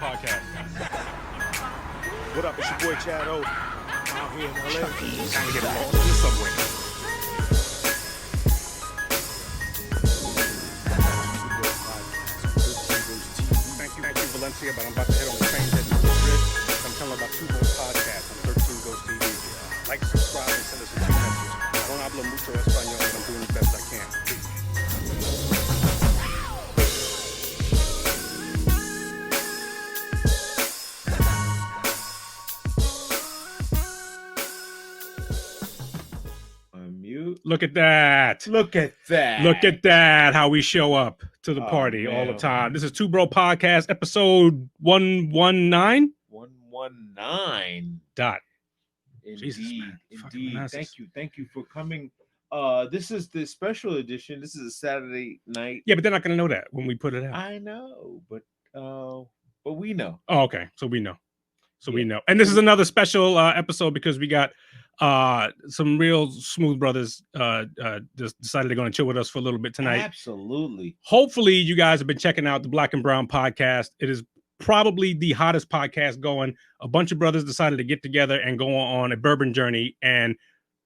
Podcast. What up? It's your boy Chad O. Out here in LA. Time to get lost in the subway. Thank you, Valencia. But I'm about to head on the train heading to Madrid. I'm telling about Two Bros Podcast on 13 Ghost TV. Like, subscribe, and send us a few messages. I don't hablo mucho español, but I'm doing the best I can. Peace. Look at that. Look at that. Look at that. How we show up to the party all the time. This is Two Bro Podcast, episode 119. 119. Dot. Indeed. Jesus, man. Indeed. Thank you for coming. This is the special edition. This is a Saturday night. Yeah, but they're not going to know that when we put it out. I know, but we know. Oh, okay. So we know. We know. And this is another special episode because we got some real smooth brothers just decided they're going to chill with us for a little bit tonight. Absolutely. Hopefully you guys have been checking out the Black and Brown podcast. It is probably the hottest podcast going. A bunch of brothers decided to get together and go on a bourbon journey and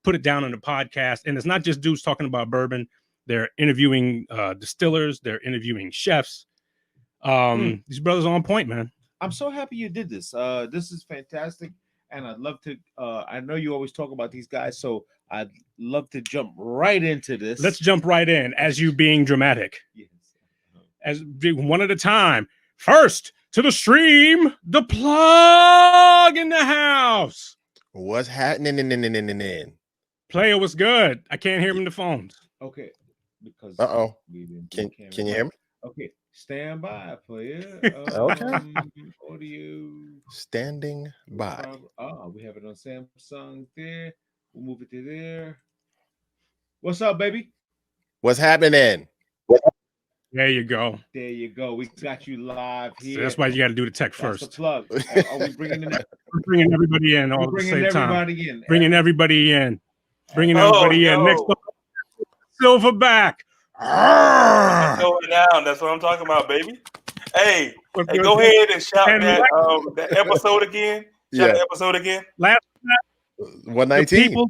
put it down on the podcast. And it's not just dudes talking about bourbon. They're interviewing distillers. They're interviewing chefs. These brothers are on point, man. I'm so happy you did this. This is fantastic. And I'd love to, I know you always talk about these guys, so I'd love to jump right into this. Let's jump right in as you being dramatic. Yes. As one at a time. First to the stream, the plug in the house. What's happening? Player was good. I can't hear him in the phones. Okay. Because Can you hear me? Okay. Stand by, player. Okay. Audio. Standing by. We have it on Samsung there. We'll move it to there. What's up, baby? What's happening? There you go. There you go. We got you live here. So that's why you got to do the tech That's first. the plug. Are we bringing in? We're bringing everybody in all at the same time. In. Bringing everybody in. Next up, Silverback. It's going down. That's what I'm talking about, baby. Hey, go ahead and shout that episode again. Shout the episode again. Last 119.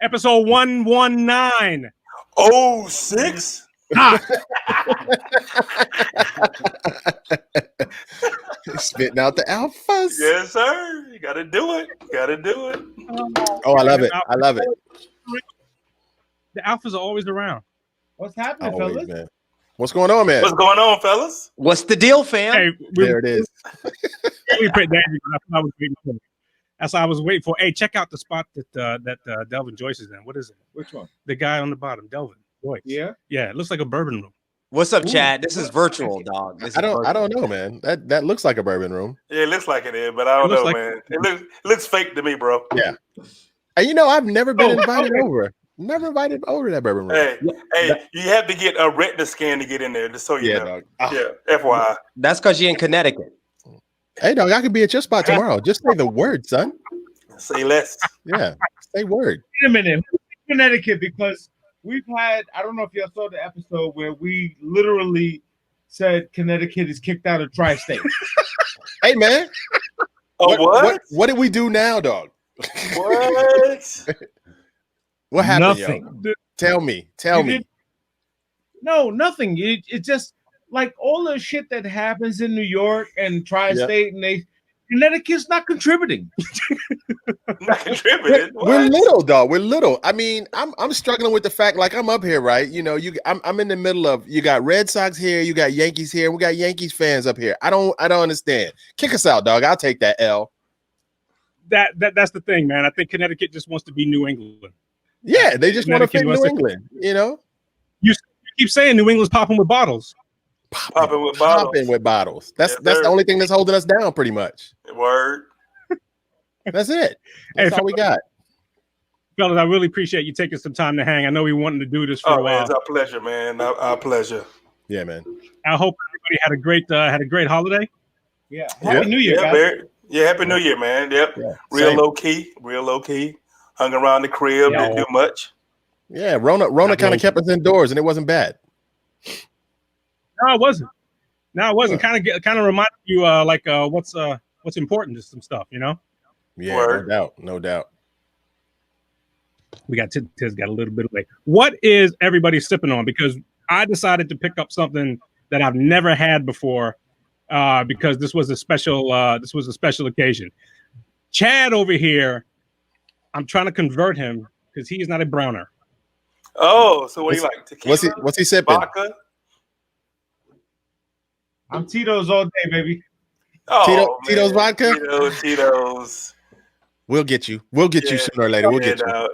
Episode 119. 06? Spitting out the alphas. Yes, sir. You gotta do it. Oh, I love it. The alphas are always around. What's happening, fellas? Man. What's going on, man? What's going on, fellas? What's the deal, fam? Hey, there it is. We put that. That's what I was waiting for. That's what I was waiting for. Hey, check out the spot that Delvin Joyce is in. What is it? Which one? The guy on the bottom, Delvin Joyce. Yeah. It looks like a bourbon room. What's up, Chad? This is virtual, dog. I don't know, man. That looks like a bourbon room. Yeah, it looks like it is, but I don't know, man. It looks fake to me, bro. Yeah. And I've never been invited over. Never invited over that bourbon room. Hey, you have to get a retina scan to get in there, just so you know. Dog. Yeah, FYI. That's because you're in Connecticut. Hey, dog, I could be at your spot tomorrow. Just say the word, son. Say less. Yeah, say word. Wait a minute. Connecticut, because we've had, I don't know if y'all saw the episode where we literally said Connecticut is kicked out of tri-state. Hey, man. What? What did we do now, dog? What? What happened, Nothing. yo? Tell me. No, nothing. It's just like all the shit that happens in New York and tri-state, and Connecticut's not contributing. Not contributing. We're little, dog. We're little. I mean, I'm struggling with the fact, like, I'm up here, right? I'm in the middle of, you got Red Sox here, you got Yankees here, we got Yankees fans up here. I don't understand. Kick us out, dog. I'll take that L. That's the thing, man. I think Connecticut just wants to be New England. Yeah, they just want to fit New England, You keep saying New England's popping with bottles. Popping with bottles. That's the only thing that's holding us down, pretty much. Word. That's it. That's all we got. Fellas, I really appreciate you taking some time to hang. I know we wanted to do this for a while. It's our pleasure, man. Our pleasure. Yeah, man. I hope everybody had a great holiday. Yeah. Happy New Year, guys. Happy New Year, man. Yep. Yeah, real low key. Hung around the crib, didn't do much. Yeah, Rona kind of kept us indoors, and it wasn't bad. No, it wasn't. No, it wasn't. Kind of reminded you what's important to some stuff, you know? Yeah, Word. no doubt. We got Tiz got a little bit away. What is everybody sipping on? Because I decided to pick up something that I've never had before, because this was a special occasion. Chad over here, I'm trying to convert him because he is not a browner. Oh, so what do you like? Tequila? What's he sipping? Vodka? I'm Tito's all day, baby. Oh, Tito's vodka? Tito's. We'll get you sooner or later. We'll get you.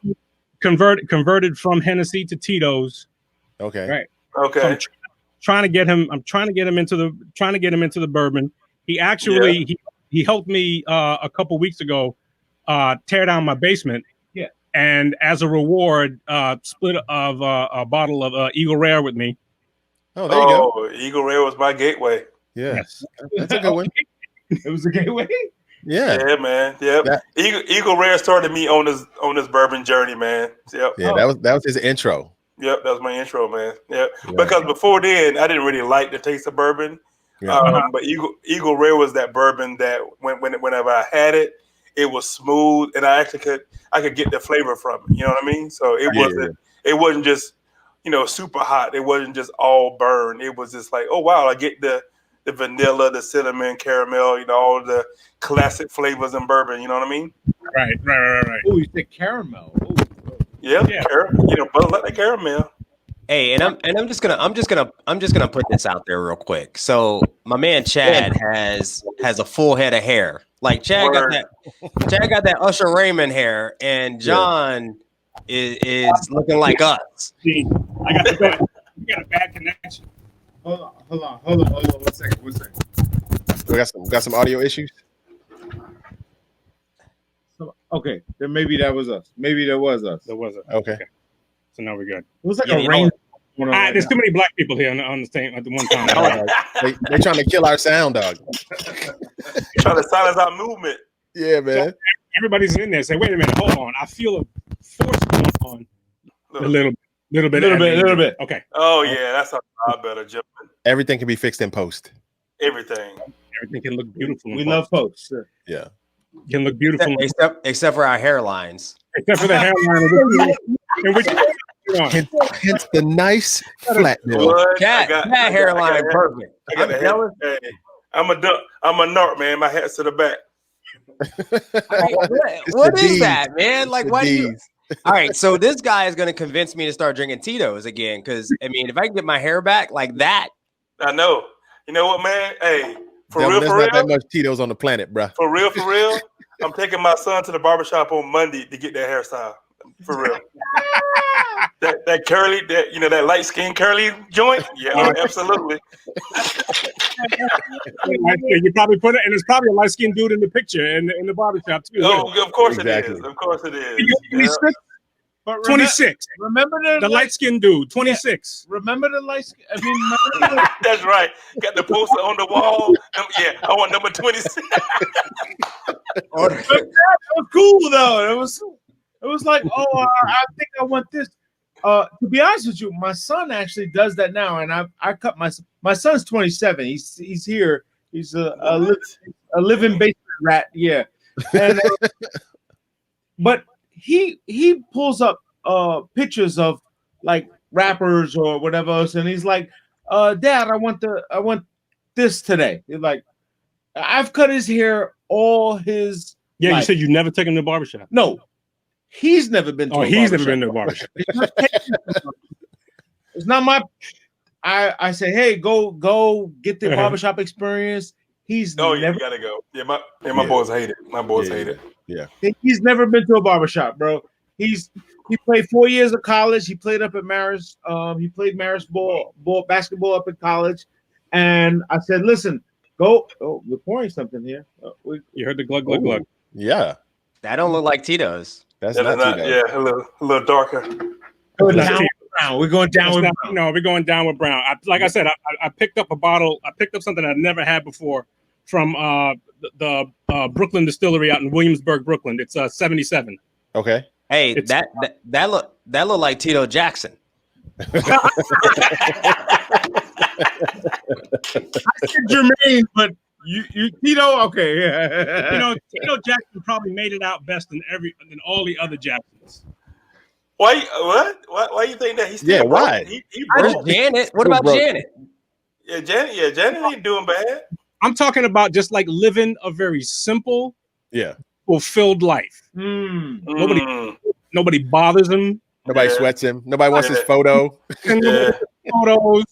Yeah. Converted from Hennessy to Tito's. Okay. Right. Okay. So I'm trying to get him into the bourbon. He actually he helped me a couple weeks ago tear down my basement. Yeah. And as a reward, split of a bottle of Eagle Rare with me. Oh, there you go. Eagle Rare was my gateway. Yeah. Yes. That's a good one. It was a gateway. Yeah. Yeah, man. Yep. Eagle Rare started me on this bourbon journey, man. Yep. Yeah, that was his intro. Yep, that was my intro, man. Yep. Yeah. Because before then, I didn't really like the taste of bourbon. Yeah. But Eagle Rare was that bourbon that whenever I had it, it was smooth, and I could get the flavor from it. You know what I mean? So it wasn't just super hot. It wasn't just all burn. It was just like, oh wow, I get the vanilla, the cinnamon, caramel, all the classic flavors in bourbon. You know what I mean? Right. Oh, you said caramel. Ooh. Yeah. Bud Light caramel. Hey, and I'm just gonna put this out there real quick. So my man Chad has a full head of hair. Like Chad got that Usher Raymond hair, and John is looking like us. I got a bad connection. Hold on. One second. We got some audio issues. Okay, then maybe that was us. Maybe that was us. There wasn't. Okay. So now we're good. It was like a rain. There's too many black people here on the same at the one time. They're trying to kill our sound, dog. Trying to silence our movement. Yeah, man. So everybody's in there. Say, wait a minute, hold on. I feel a force going on. A little bit. Okay. Oh yeah, that's a lot better, Joe. Everything can be fixed in post. Everything can look beautiful. We love post. Sure. Yeah. Can look beautiful. Except for our hairlines. Except for the hairline. Hence the nice flat bill. Cat hairline perfect. I'm a nut, man. My hat's to the back. What is that, man? Like, why do you? All right, so this guy is going to convince me to start drinking Tito's again. Because I mean, if I can get my hair back like that, I know. You know what, man? Hey, for real, there's not that much Tito's on the planet, bro. For real. I'm taking my son to the barbershop on Monday to get that hairstyle. For real. that curly, that light skin curly joint. Yeah, absolutely. You probably put it, and it's probably a light skinned dude in the picture in the barbershop too. Oh, of course it is. Of course it is. 26. Remember the light skinned dude. 26. Remember the light skin? I mean, that's right. Got the poster on the wall. Yeah, I want number 26. That was cool though. It was like, I think I want this. To be honest with you, my son actually does that now, and I cut my son's 27. He's here. He's a living basement rat. Yeah, and but he pulls up pictures of like rappers or whatever else, and he's like, Dad, I want this today. He's like, I've cut his hair all his life. You said you never took him to the barbershop. No. He's never been to he's never been to a barbershop. It's not my I say, hey, go get the barbershop experience. He's you gotta go. Yeah, my boys hate it. My boys hate it. Yeah. He's never been to a barbershop, bro. He played 4 years of college. He played up at Marist. He played Marist basketball up in college. And I said, listen, go. Oh, we're pouring something here. You heard the glug glug glug. Yeah. That don't look like Tito's. That's not Tito's. Yeah, a little darker. We're going down with brown. No, we're going down with brown. I said, I picked up a bottle. I picked up something I'd never had before from the Brooklyn distillery out in Williamsburg, Brooklyn. It's 77. Okay. Hey, that look like Tito Jackson. I said Jermaine, but you Tito, okay, yeah. Tito Jackson probably made it out best than all the other Jacksons. Why? What? Why you think that? He's still why? He Where's broke. Janet? What about broke. Janet? Yeah, Janet ain't doing bad. I'm talking about just like living a very simple, fulfilled life. Nobody bothers him. Nobody sweats him. Nobody wants his photo. Photos.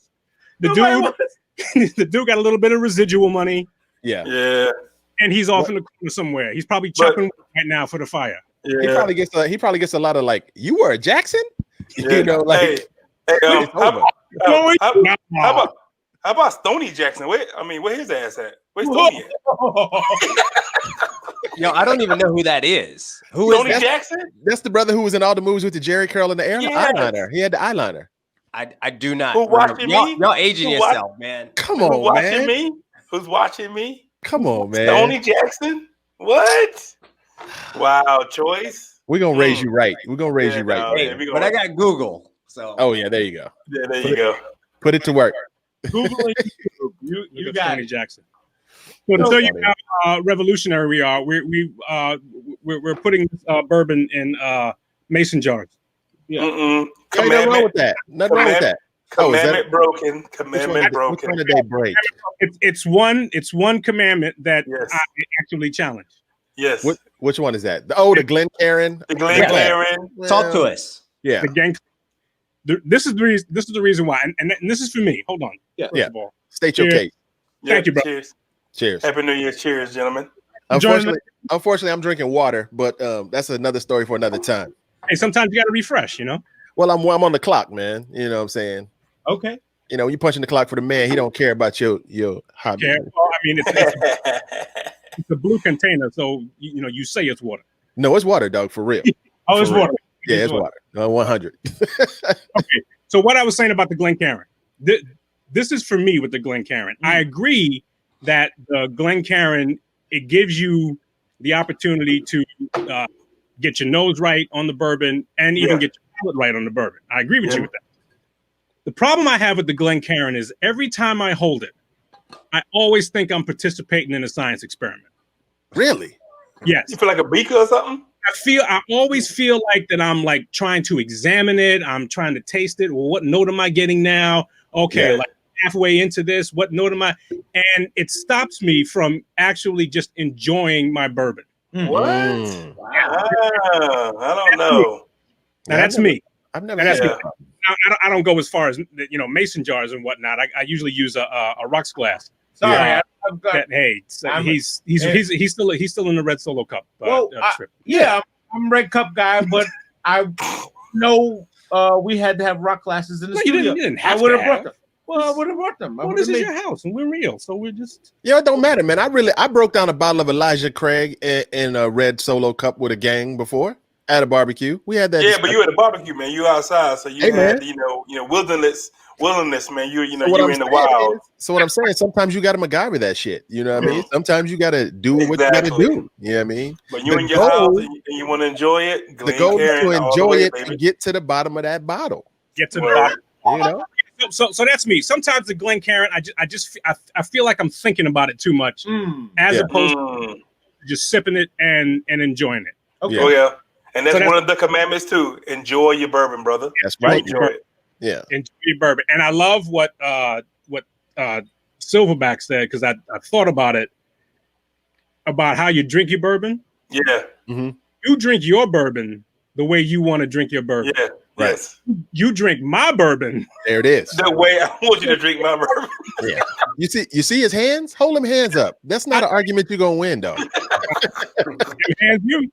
The dude got a little bit of residual money. Yeah. And he's off in the corner somewhere. He's probably chopping right now for the fire. Yeah. He probably gets a lot of like, you were a Jackson? Yeah. You know, like how about Stoney Jackson? Where his ass at? Where's Stoney at? Yo, I don't even know who that is. Who Stoney is that? Jackson? That's the brother who was in all the movies with the Jerry curl in the air. Eyeliner. He had the eyeliner. I do not. Who watching me? Y'all aging yourself, man. Come on, Who's watching man. me? Who's watching me? Come on, man. Stoney Jackson? What? Wow, choice. We're gonna raise you right. We're gonna raise you right. Hey, but I got Google. So oh yeah, there you go. Yeah, there you go. Put it to work. Google and YouTube. You got Stoney it. Jackson. So to tell you how revolutionary we are, we're putting bourbon in mason jars. Nothing wrong with that. Nothing wrong with that. Commandment broken. Commandment broken. Which one did they break? It's one commandment that I actually challenge. Yes. Which one is that? The Glencairn. The Glencairn. Talk to us. Yeah. The gang. This is the reason why, and this is for me. Hold on. First of all, state your case. Thank you, bro. Cheers. Happy New Year. Cheers, gentlemen. Unfortunately, I'm drinking water, but that's another story for another time. Hey, sometimes you got to refresh, Well, I'm on the clock, man. You know what I'm saying? Okay. When you're punching the clock for the man, he don't care about your hobby. Yeah, well, it's a blue container, so you say it's water. No, it's water, dog, for real. It's water. Yeah, it's water. 100. Okay. So what I was saying about the Glencairn, this is for me with the Glencairn. I agree that the Glencairn, it gives you the opportunity to get your nose right on the bourbon and even get your palate right on the bourbon. I agree with you with that. The problem I have with the Glencairn is every time I hold it, I always think I'm participating in a science experiment. Really? Yes. You feel like a beaker or something? I always feel like that I'm like trying to examine it. I'm trying to taste it. Well, what note am I getting now? Okay, like halfway into this, what note am I? And it stops me from actually just enjoying my bourbon. What? Wow. I don't know. Now that's me. I've never. I don't go as far as mason jars and whatnot. I usually use a rocks glass. Sorry, he's still in the red Solo Cup. Trip. I'm Red Cup guy, but I know we had to have rock glasses in the studio. You didn't have I would to have brought them. Well, I would have brought them. Well, this is your house, and we're real, so we're just. Yeah, it don't matter, man. I broke down a bottle of Elijah Craig in a red Solo Cup with a gang before at a barbecue. We had that. Yeah, but you at a barbecue, man. You outside, so you had wilderness, man. You're in the wild. So what I'm saying, sometimes you got to MacGyver that shit. You know what I mean? Sometimes you got to do what you got to do. You know what I mean? But you in your house and you want to enjoy it. The goal is to enjoy it and get to the bottom of that bottle. Get to the bottom. You know. So that's me. Sometimes the Glencairn, I feel like I'm thinking about it too much, as opposed to just sipping it and enjoying it. Okay. Oh yeah, and that's one of the commandments too. Enjoy your bourbon, brother. That's right. Enjoy it. Yeah. Enjoy your bourbon, and I love what Silverback said, because I thought about it, about how you drink your bourbon. Yeah. Mm-hmm. You drink your bourbon the way you want to drink your bourbon. Yeah. Right. Yes. You drink my bourbon. There it is. The way I want you to drink my bourbon. Yeah. You see his hands? Hold them hands up. That's not an argument you're gonna win, though. Hands you.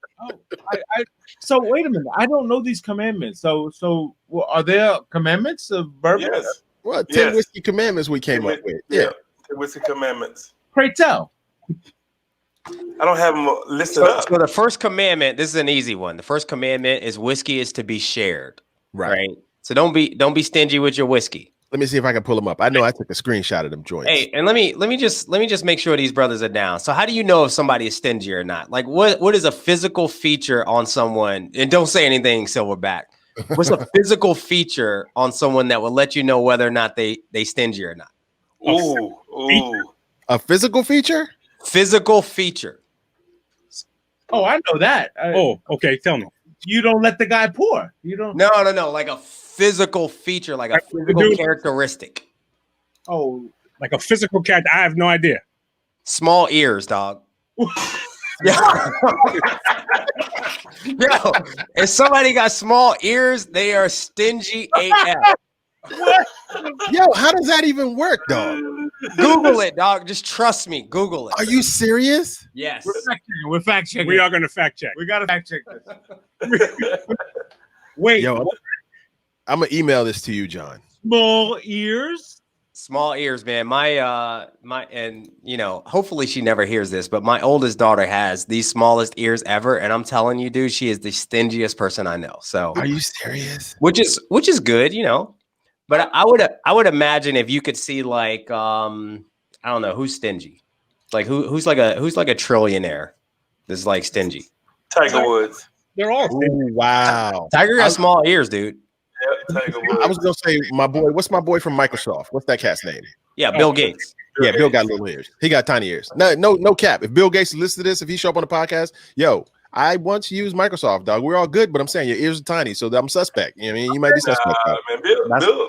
So wait a minute. I don't know these commandments. So are there commandments of bourbon? Yes. What 10 whiskey commandments we came up with? Yeah. 10 whiskey commandments. Pray tell. I don't have them listed up. So the first commandment, this is an easy one. The first commandment is whiskey is to be shared. Right. So don't be stingy with your whiskey. Let me see if I can pull them up. I know I took a screenshot of them joints. Hey, and let me just make sure these brothers are down. So how do you know if somebody is stingy or not? Like what is a physical feature on someone? And don't say anything, Silverback. What's a physical feature on someone that will let you know whether or not they stingy or not? Ooh. Ooh. A physical feature? Physical feature. Oh, I know that. Oh, okay. Tell me. You don't let the guy pour. You don't. No. Like a physical feature, like a physical Dude. characteristic. Oh, Like a physical cat. I have no idea. Small ears, dog. Yo, if somebody got small ears, they are stingy AF. Yo, how does that even work, dog? Google it, dog. Just trust me. Google it. Are you serious? Yes. we're fact checking. We are going to fact check. We gotta fact check this. Wait, Yo, I'm gonna email this to you, John. small ears. Small ears, man. And hopefully she never hears this, but my oldest daughter has the smallest ears ever, and I'm telling you, dude, she is the stingiest person I know. So, Are you serious? which is good, But I would imagine if you could see like I don't know who's stingy, like who's like a trillionaire that's like stingy. Tiger Woods. They're all Ooh, wow. Tiger got small ears, dude. Yeah, Tiger Woods. I was gonna say my boy. What's my boy from Microsoft? What's that cat's name? Yeah, Bill Gates. Yeah, Bill got little ears. He got tiny ears. No cap. If Bill Gates listens to this, if he show up on the podcast, yo, I once used Microsoft, dog. We're all good, but I'm saying your ears are tiny, so I'm suspect. You know what I mean? You might be suspect. Man, Bill, Bill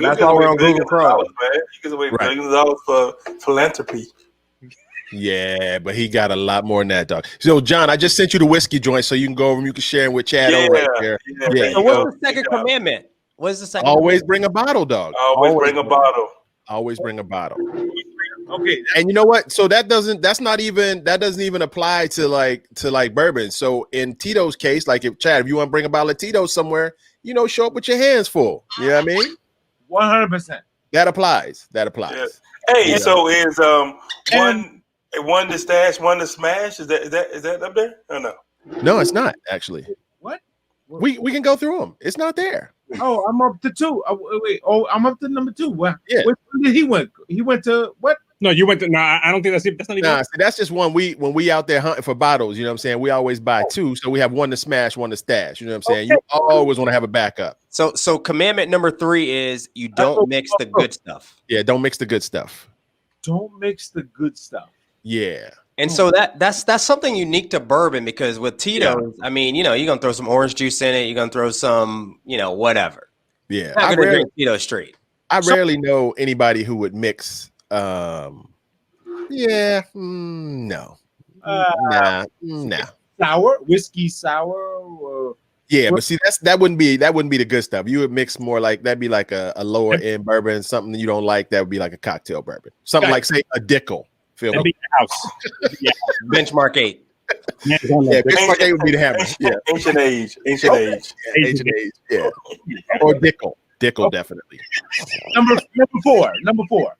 That's why we're on Google Chrome. Man. He gives away Right. billions of dollars for philanthropy. Yeah, but he got a lot more than that, dog. So, John, I just sent you the whiskey joint so you can go over and you can share it with Chad over right there. Yeah. So what's the second commandment? What's the second? Always bring a bottle, dog. Always bring a bottle. Always bring a bottle. Okay, And you know what? So that doesn't even apply to like bourbon. So in Tito's case, like if you want to bring a bottle of Tito's somewhere, show up with your hands full. You know what I mean? 100%. That applies. Yeah. Hey, Yeah. so is one to stash, one to smash? Is that up there? Or no? No, it's not actually. What? We can go through them. It's not there. Oh, I'm up to 2. Wait. Oh, I'm up to number 2. Well, Yeah. Which one did he went? He went to what? No, you went to. Nah, I don't think that's not even. Nah, see, that's just one. When we out there hunting for bottles, you know what I'm saying? We always buy 2, so we have one to smash, one to stash. You know what I'm saying? Okay. You always want to have a backup. So commandment number 3 is you don't mix the good stuff. Yeah, don't mix the good stuff. Don't mix the good stuff. Yeah. And so that's something unique to bourbon because with Tito's, I mean, you're gonna throw some orange juice in it, you're gonna throw some, whatever. Yeah. Not gonna drink Tito's straight. I rarely know anybody who would mix. No. Nah. Sour, whiskey sour. Or Yeah, but see, that wouldn't be the good stuff. You would mix more like that'd be like a lower end bourbon, something you don't like. That would be like a cocktail bourbon, something like say a Dickel. Feel me? House. Benchmark 8. Yeah, Benchmark 8 would be the hammer. Yeah, Ancient age. yeah, or Dickel. Dickel definitely. number 4. Number 4.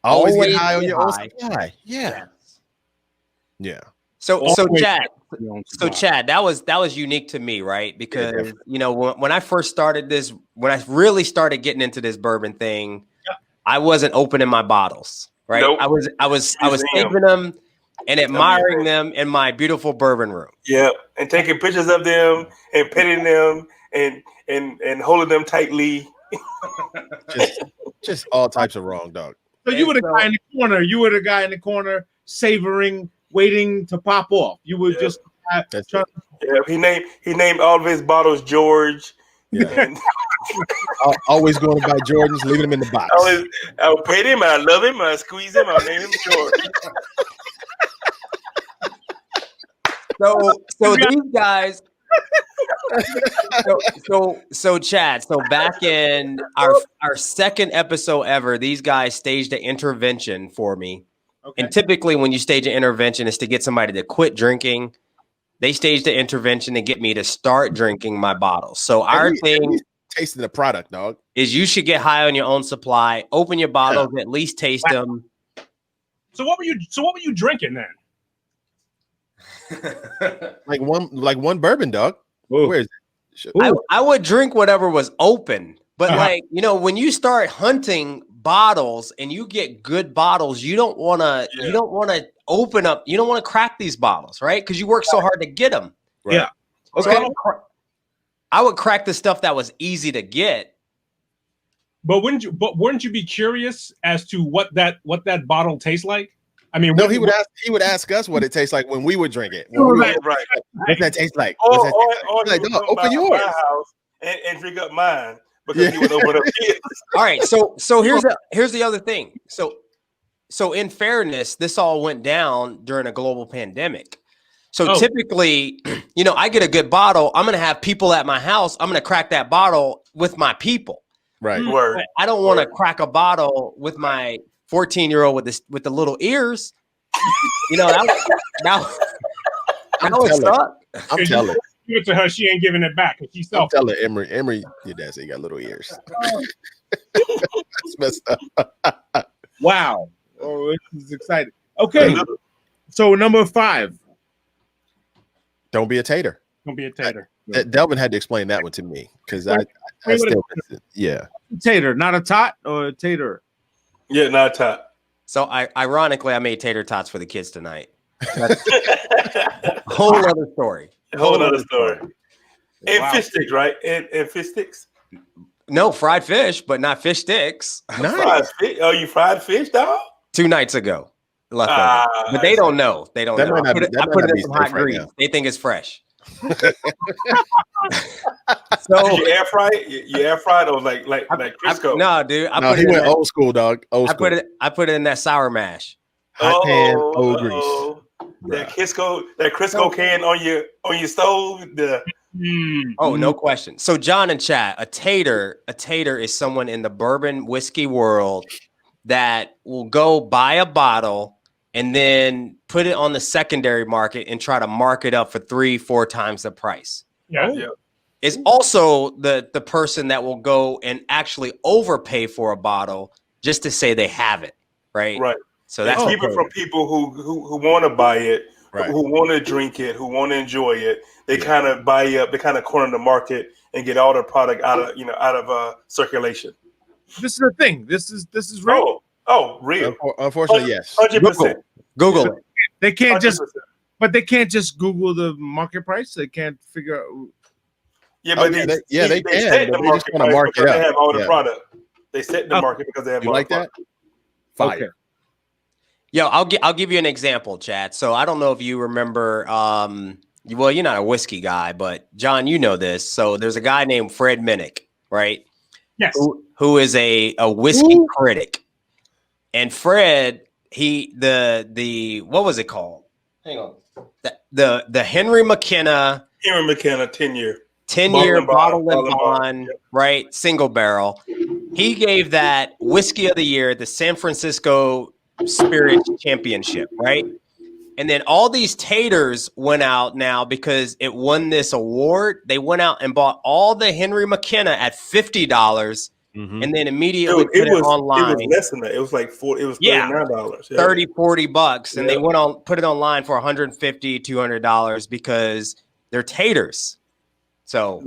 Always Always get high on get your own high. supply. Yeah. So Always Chad, your own so supply. Chad, that was unique to me, right? Because when I first started this, when I really started getting into this bourbon thing, I wasn't opening my bottles, right? Nope. I was saving them and admiring them in my beautiful bourbon room. Yeah, and taking pictures of them and petting them and holding them tightly. Just all types of wrong, dog. So you were the guy in the corner. You were the guy in the corner, savoring, waiting to pop off. You were just That's trying. Yeah, he named all of his bottles George. Yeah. And Always going to buy Jordans, leaving them in the box. I would pet him, I love him, I squeeze him, I'll name him George. So these guys. So Chad, so back in our second episode ever, these guys staged an intervention for me. Okay. And typically when you stage an intervention is to get somebody to quit drinking. They staged the intervention to get me to start drinking my bottles. So our thing tasting the product, dog, is you should get high on your own supply, open your bottles, at least taste them. So what were you drinking then? like one bourbon, dog. Ooh. Where is it? I would drink whatever was open, but when you start hunting bottles and you get good bottles, you don't want to open up, you don't want to crack these bottles, right? Because you work so hard to get them. Right. Yeah. Okay. So I would crack the stuff that was easy to get, But wouldn't you be curious as to what that bottle tastes like? I mean, no, he would ask us what it tastes like when we would drink it. When right. What's that taste like? Or Like, he would no, come open by yours. my house and drink up mine because he would open up his. All right, so here's the other thing. So in fairness, this all went down during a global pandemic. So typically, I get a good bottle. I'm going to have people at my house. I'm going to crack that bottle with my people. Right. Word. I don't want to crack a bottle with my 14-year-old with the little ears. Now it's stuck. I'm telling. Give it to her. She ain't giving it back. She's I'm telling Emery, your dad said you got little ears. It's messed up. Wow. Oh, this is exciting. Okay. So number 5. Don't be a tater. Don't be a tater. Delvin had to explain that one to me because I still yeah. Tater, not a tot or a tater. Yeah, not top. So ironically, I made tater tots for the kids tonight. Whole other story. Whole other story. And fish sticks, right? And fish sticks. No, fried fish, but not fish sticks. Nice. Fried fish? Oh, you fried fish, dog? 2 nights ago. Leftover. But they don't know. They don't know. I put it in some hot grease. They think it's fresh. So you air fry it? You air fried or like Crisco? No, dude. He went old school, dog. Old school. I put it in that sour mash. Hot pan, old grease. That Crisco can on your stove. No question. So John and chat, a tater is someone in the bourbon whiskey world that will go buy a bottle and then put it on the secondary market and try to mark it up for 3-4 times the price. Yeah. Is also the person that will go and actually overpay for a bottle just to say they have it, right? Right. So that's people from people who want to buy it, right, who want to drink it, who want to enjoy it. They kind of buy up, they kind of corner the market and get all the product out of circulation. This is the thing. This is real. Oh, real. Unfortunately, yes. 100%. Google it. They can't 100%. they can't just Google the market price. They can't figure out. Yeah, but they set can. the They just market want to mark it because up. they have all the product. They set the market because they have You all like the that? product. Fire. Okay. Yo, I'll give you an example, Chad. So I don't know if you remember. Well, you're not a whiskey guy, but John, you know this. So there's a guy named Fred Minnick, right? Yes. Who is a whiskey critic. And Fred, the what was it called? Hang on. The Henry McKenna 10-year. 10-year bottle and bond, right? Single barrel. He gave that whiskey of the year at the San Francisco Spirits Championship, right? And then all these taters went out now because it won this award. They went out and bought all the Henry McKenna at $50 and then immediately put it online. It was less than that. It was like $39. Yeah. $30-$40. And they put it online for $150, $200 because they're taters. So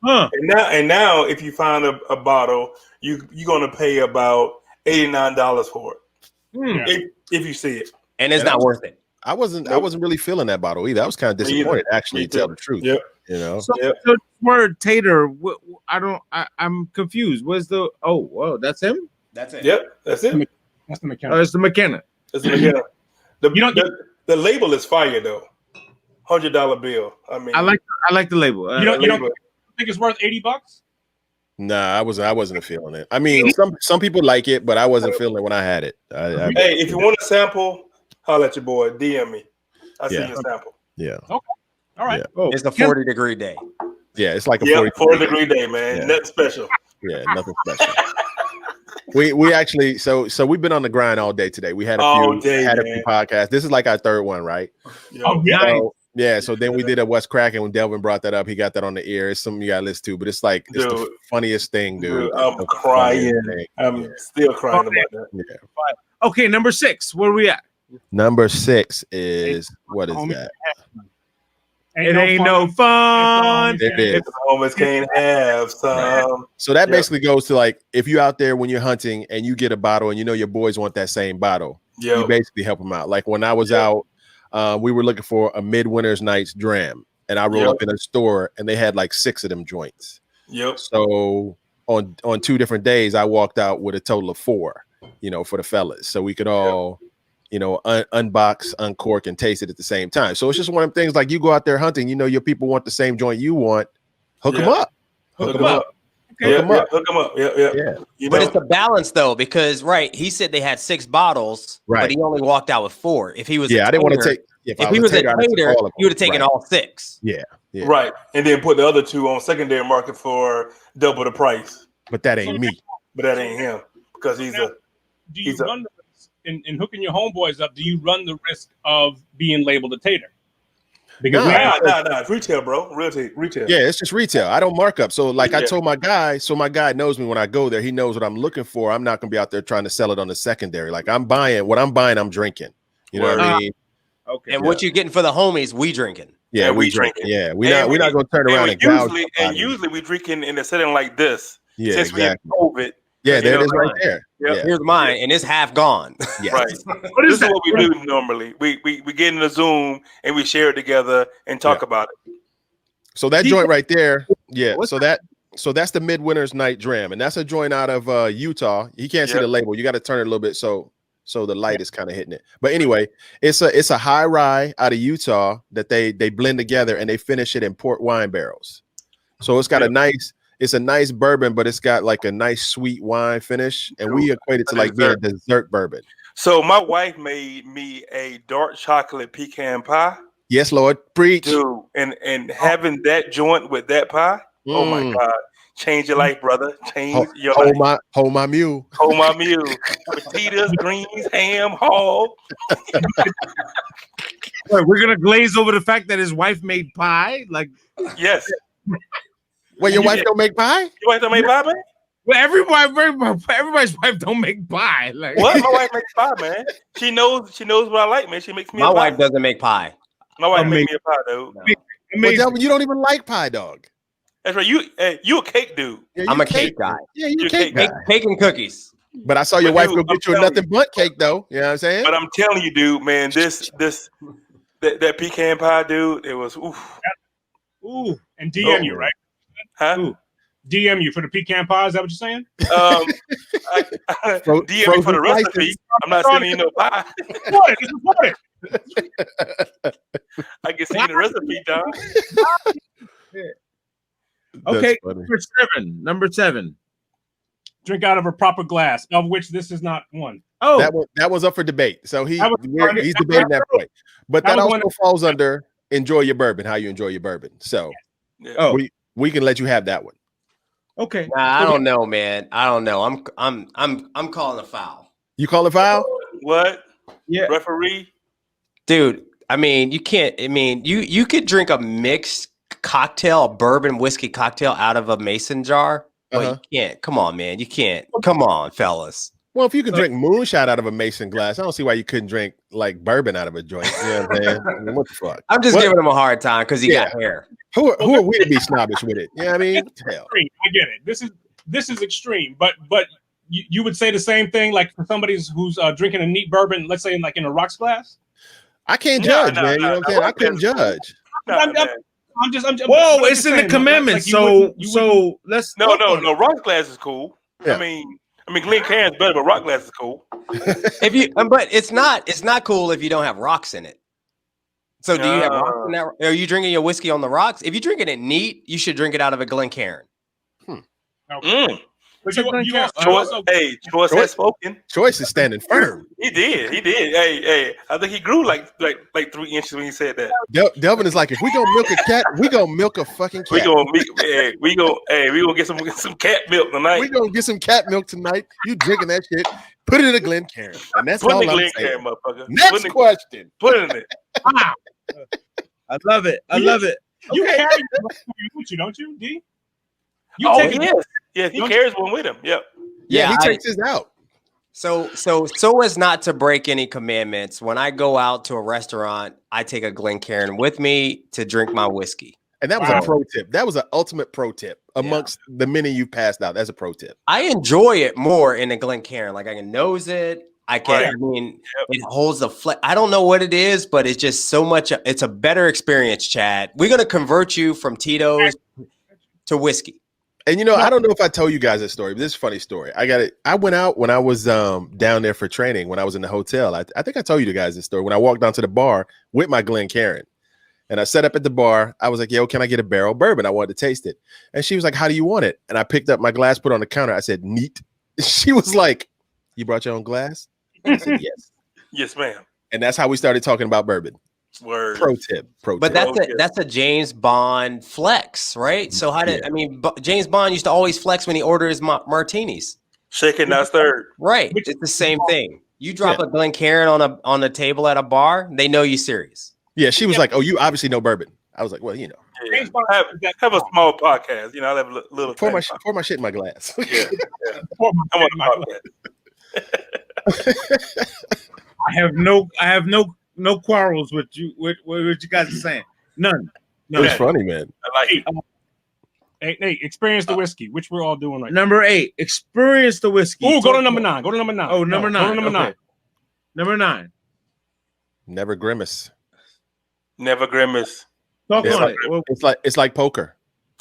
And now if you find a bottle, you're gonna pay about $89 for it. If you see it. And it's not worth it. I wasn't really feeling that bottle either. I was kind of disappointed, actually, to tell the truth. Yep. So the word tater, I'm confused. What's the? Oh, whoa, that's him. That's it. Yep, that's it. That's the McKenna. Oh, it's the McKenna. That's the McKenna. The label is fire though. $100 bill. I mean, I like the label. You don't think it's worth $80? Nah, I wasn't feeling it. I mean, some people like it, but I wasn't feeling it when I had it. Hey, if you want a sample, holler at your boy. DM me. I see your sample. Yeah. Okay. All right. Yeah. Oh, It's a 40-degree day. Yeah, it's like a 40-degree day, man. Yeah. Nothing special. Yeah, nothing special. We actually so we've been on the grind all day today. We had a few podcasts. This is like our third one, right? Oh, yeah. So then we did a What's Cracking when Delvin brought that up. He got that on the ear. It's something you gotta listen to, but it's like it's the funniest thing, dude. I'm crying. I'm still crying about that. Yeah. Okay, number 6. Where are we at? Number 6 is what is that? It ain't no fun. It is. Homies can't have some. So that basically goes to like if you're out there when you're hunting and you get a bottle and you know your boys want that same bottle, you basically help them out. Like when I was out, we were looking for a Midwinter's Nights dram, and I rolled up in a store and they had like 6 of them joints. Yep. So on 2 different days, I walked out with a total of 4, for the fellas, so we could all, unbox, uncork, and taste it at the same time. So it's just one of them things, like you go out there hunting, your people want the same joint you want, hook them up. Hook them up. Okay. Hook them up. Hook them up. Yeah. But it's the balance though, because he said they had 6 bottles, but he only walked out with 4. If he was, I didn't want to take. If he was a tater, he would have taken all 6. Yeah. Right, and then put the other 2 on secondary market for double the price. But that ain't me. But that ain't him, because he's now, do you run the risk in hooking your homeboys up? Do you run the risk of being labeled a tater? Because nah, it's retail, bro. Retail. Yeah, it's just retail. I don't mark up. So I told my guy, so my guy knows me when I go there. He knows what I'm looking for. I'm not gonna be out there trying to sell it on the secondary. Like I'm buying what I'm buying, I'm drinking. You know what I mean? Okay. And what you getting for the homies, we drinking. Yeah, we drinking. Yeah, we're not gonna turn around and gouge. And usually we drinking in a setting like this. Yeah, since exactly. we have COVID. Yeah, there it is right there. Yep. Yeah. Here's mine, and it's half gone. Yes. Right. This is what we do normally. We get in the Zoom and we share it together and talk about it. So that joint right there, So that's the Midwinter's Night Dram, and that's a joint out of Utah. You can't see the label. You got to turn it a little bit so the light is kind of hitting it. But anyway, it's a high rye out of Utah that they blend together and they finish it in port wine barrels. So it's got it's a nice bourbon, but it's got like a nice sweet wine finish, and we equate it to like being a dessert bourbon. So my wife made me a dark chocolate pecan pie. Yes, Lord, preach. Dude, and having that joint with that pie, oh my God, change your life, brother. Change your life. Hold my mule. Hold my mule. Potatoes, greens, ham, hog. We're gonna glaze over the fact that his wife made pie. Like, yes. Well, your wife don't make pie? Your wife don't make pie, man? Well, everybody's wife don't make pie. Like, what? My wife makes pie, man. She knows what I like, man. She makes me. My wife doesn't make pie. My wife makes me a pie, dude. No. Well, you don't even like pie, dog. That's right. You a cake dude. Yeah, I'm a cake guy. Yeah, you're a cake guy. Cake and cookies. But I saw your wife go get you a nothing but cake, though. You know what I'm saying? But I'm telling you, dude, man, that pecan pie, dude, it was oof. Ooh, and DM you, right? Huh? Ooh. DM you for the pecan pie. Is that what you're saying? DM me for the recipe. I'm not sending you no pie. I can see the recipe, dog. Okay, number seven. Drink out of a proper glass, of which this is not one. Oh, that was up for debate. So he's debating that point. But that also falls under enjoy your bourbon, how you enjoy your bourbon. So we can let you have that one. Okay. Nah, I don't know, man. I don't know. I'm calling a foul. You call a foul? What? Yeah. Referee? Dude, I mean, you can't. I mean, you could drink a mixed cocktail, a bourbon whiskey cocktail out of a mason jar, but you can't. Come on, man. You can't. Come on, fellas. Well, if you can drink moonshine out of a mason glass, I don't see why you couldn't drink like bourbon out of a joint. You know what I'm saying? I mean, what the fuck? I'm just giving him a hard time because he got hair. Who are we to be snobbish with it? You know what I mean? Hell. I get it. This is extreme, but you would say the same thing like for somebody who's drinking a neat bourbon, let's say in a rocks glass. I can't judge, man. You know what I'm saying? I couldn't judge. I'm just. Whoa, it's in the commandments. So let's. No. Rock glass is cool. Yeah. I mean, Glencairn's better, but rock glass is cool. But it's not cool if you don't have rocks in it. So do you have rocks in that? Are you drinking your whiskey on the rocks? If you're drinking it neat, you should drink it out of a Glencairn. Okay. But Choice has spoken. Choice is standing firm. He did. Hey, I think he grew like 3 inches when he said that. Delvin is like, if we gonna milk a cat, we gonna milk a fucking cat. We gonna get some cat milk tonight. We gonna get some cat milk tonight. You drinking that shit? Put it in a Glencairn, and that's all I'm saying. Next question. Put it in it. Wow. I love it. You carry with you, don't you, D? Yeah, he carries one with him. Yep. Yeah, he takes his out. So as not to break any commandments, when I go out to a restaurant, I take a Glencairn with me to drink my whiskey. And that was a pro tip. That was an ultimate pro tip amongst the many you passed out. That's a pro tip. I enjoy it more in a Glencairn. Like I can nose it. I can. Right. I mean, it holds the flavor. I don't know what it is, but it's just so much. It's a better experience, Chad. We're gonna convert you from Tito's to whiskey. And I don't know if I told you guys this story, but this is a funny story. I went out when I was down there for training when I was in the hotel. I think I told you guys this story. When I walked down to the bar with my Glencairn. And I set up at the bar. I was like, yo, can I get a barrel of bourbon? I wanted to taste it. And she was like, how do you want it? And I picked up my glass, put it on the counter. I said, neat. She was like, you brought your own glass? I said, yes. Yes, ma'am. And that's how we started talking about bourbon. Word. Pro tip. But that's a James Bond flex, right? So James Bond used to always flex when he ordered his martinis. Shaken, not stirred. Right. It's the same thing. You drop a Glencairn on the table at a bar, they know you serious. Yeah, she was like, oh, you obviously know bourbon. I was like, well, Yeah. Have a small podcast. I'll have a little. Pour my shit in my glass. Yeah. I'm on the podcast. I have no quarrels with you. What you guys are saying? None. It's funny, man. I like it. Hey, experience the whiskey, which we're all doing right Number 8, experience the whiskey. now. Oh, go to number 9. Go to number 9. Oh, number 9. Go to number 9. Number 9. Never grimace. Never grimace. Talk on it. It's like poker.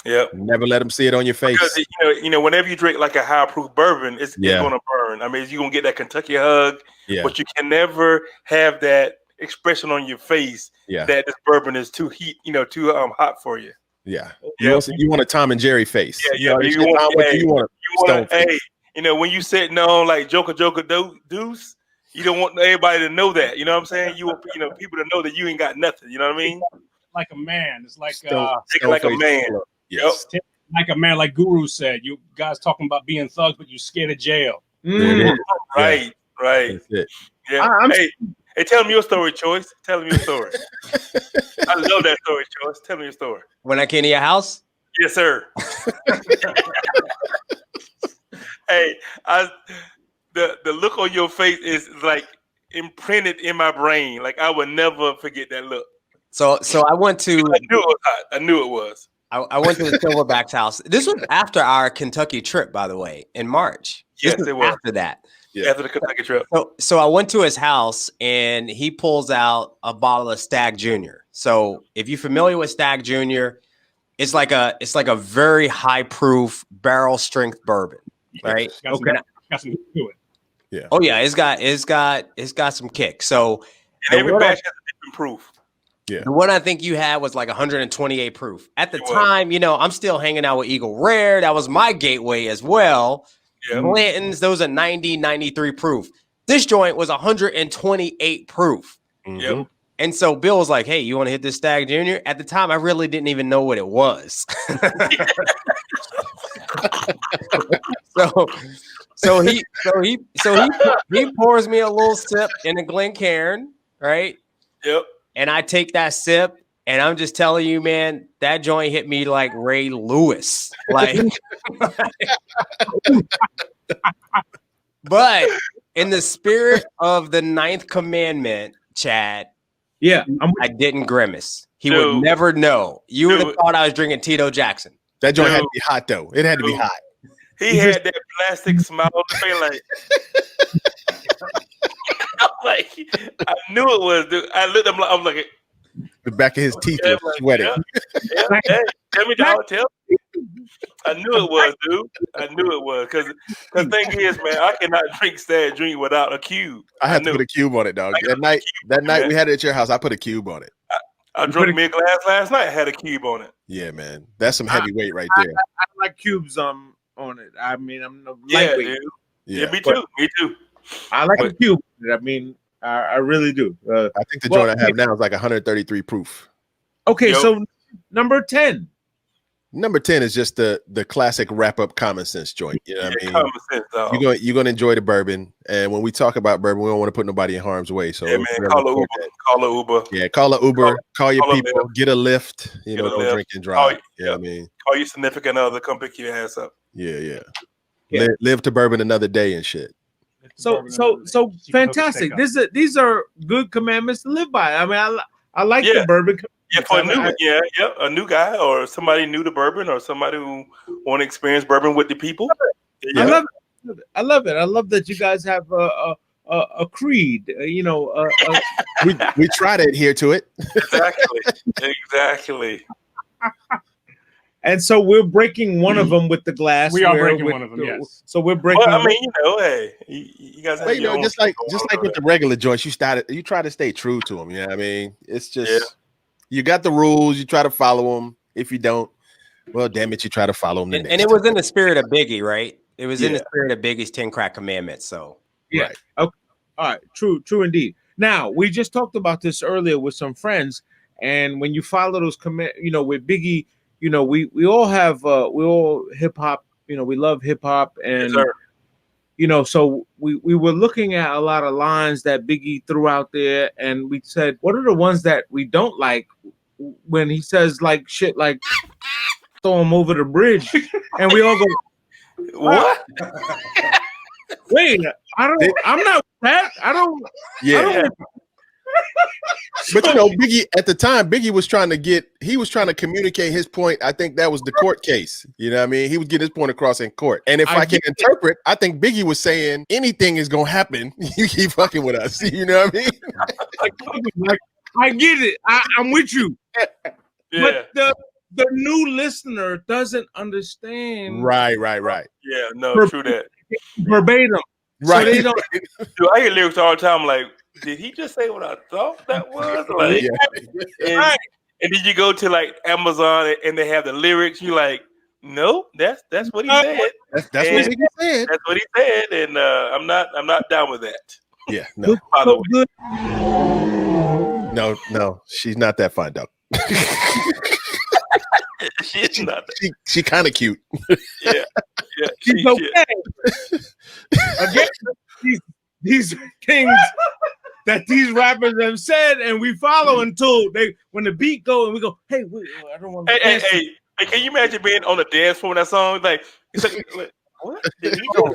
Yep. Never let them see it on your face. Because whenever you drink like a high proof bourbon, it's gonna burn. I mean, you're gonna get that Kentucky hug, but you can never have that expression on your face that this bourbon is too hot for you. Yeah. You want a Tom and Jerry face. Yeah. You want when you sitting on like Joker Deuce, you don't want everybody to know that. You know what I'm saying? You want people to know that you ain't got nothing. You know what I mean? Like a man. It's like like a man. Yes. Yep. Like a man, like Guru said. You guys talking about being thugs, but you scared of jail. Right. That's it. Yeah. Hey, tell me your story, Choice. Tell me your story. I love that story, Choice. Tell me your story. When I came to your house? Yes, sir. Hey, the look on your face is like imprinted in my brain. Like I would never forget that look. So I went to. I knew it was hot. I knew it was. I went to the Silverback's house. This was after our Kentucky trip, by the way, in March. Yes, it was after that. Yeah. After the Kentucky trip. So I went to his house and he pulls out a bottle of Stag Junior. So if you're familiar with Stag Junior, it's like a very high proof barrel strength bourbon, right? Got some to it. Yeah. Oh yeah, it's got some kick. So and every batch has a different proof. Yeah. The one I think you had was like 128 proof. At the time, I'm still hanging out with Eagle Rare. That was my gateway as well. Yeah. Blanton's, those are 90, 93 proof. This joint was 128 proof. Mm-hmm. Yep. And so Bill was like, hey, you want to hit this Stag Junior? At the time, I really didn't even know what it was. So he pours me a little sip in a Glencairn, right? Yep. And I take that sip, and I'm just telling you, man, that joint hit me like Ray Lewis. Like, but in the spirit of the 9th commandment, Chad, I didn't grimace. He would never know. You would have thought I was drinking Tito Jackson. That joint had to be hot, though. It had to be hot. He had that plastic smile on the face, I knew it was. Dude. I looked at him. I'm like, the back of his teeth was sweating. Tell me, dog. Tell me. I knew it was, dude. I knew it was because the thing is, man, I cannot drink Stag Junior without a cube. I had to put a cube on it, dog. That night we had it at your house. I put a cube on it. I drank me a glass last night. I had a cube on it. Yeah, man, that's some heavy weight right there. I like cubes on it. I mean, I'm no lightweight. Dude. Yeah, me too. Me too. I like a cube. I mean, I really do. I think the joint I have now is like 133 proof. Okay, so number 10. Number 10 is just the classic wrap up common sense joint. You know what I mean? Common sense, dog. You're gonna enjoy the bourbon, and when we talk about bourbon, we don't want to put nobody in harm's way. So yeah, man, call a Uber. Yeah, call a Uber. Call your people. Get a lift. Don't drink and drive. You know what I mean? Call your significant other. Come pick your ass up. Yeah. Live to bourbon another day and shit. So fantastic. These are good commandments to live by. I mean, I like the bourbon. Yeah, for a new guy or somebody new to bourbon or somebody who want to experience bourbon with the people. I love it. I love that you guys have a creed. We try to adhere to it. Exactly. And so we're breaking one of them with the glass. We are breaking one of them, yes. So we're breaking. Well, I mean, hey, you guys have your own just like with the regular joints, you try to stay true to them. You know what I mean? It's just you got the rules, you try to follow them. If you don't, well, damn it, you try to follow them. And it was in the spirit of Biggie, right? It was in the spirit of Biggie's 10 Crack Commandments. So right. Okay. All right. True indeed. Now, we just talked about this earlier with some friends, and when you follow those with Biggie, we all have we all hip hop, we love hip hop, and so we were looking at a lot of lines that Biggie threw out there, and we said, what are the ones that we don't like when he says like shit like throw him over the bridge, and we all go, what? Wait, I'm not that. I don't. But Biggie at the time, Biggie was trying to communicate his point. I think that was the court case. You know what I mean? He was getting his point across in court. And if I can interpret, I think Biggie was saying anything is gonna happen. You keep fucking with us. You know what I mean? I get it. I'm with you. Yeah. But the new listener doesn't understand. Right. Yeah, no, true that. Verbatim. Right. So they don't. Dude, I hear lyrics all the time like, did he just say what I thought that was? Like, and did you go to like Amazon and they have the lyrics? You like, no, that's what he said. That's what he said. That's what he said, and I'm not down with that. Yeah, no. By the way. No, she's not that fine, though. She's not. She kind of cute. Yeah. She's okay. Again, these are things that these rappers have said, and we follow until when the beat go and we go, hey, I don't want to. Hey, can you imagine being on the dance floor with that song? Like, what? Did he go?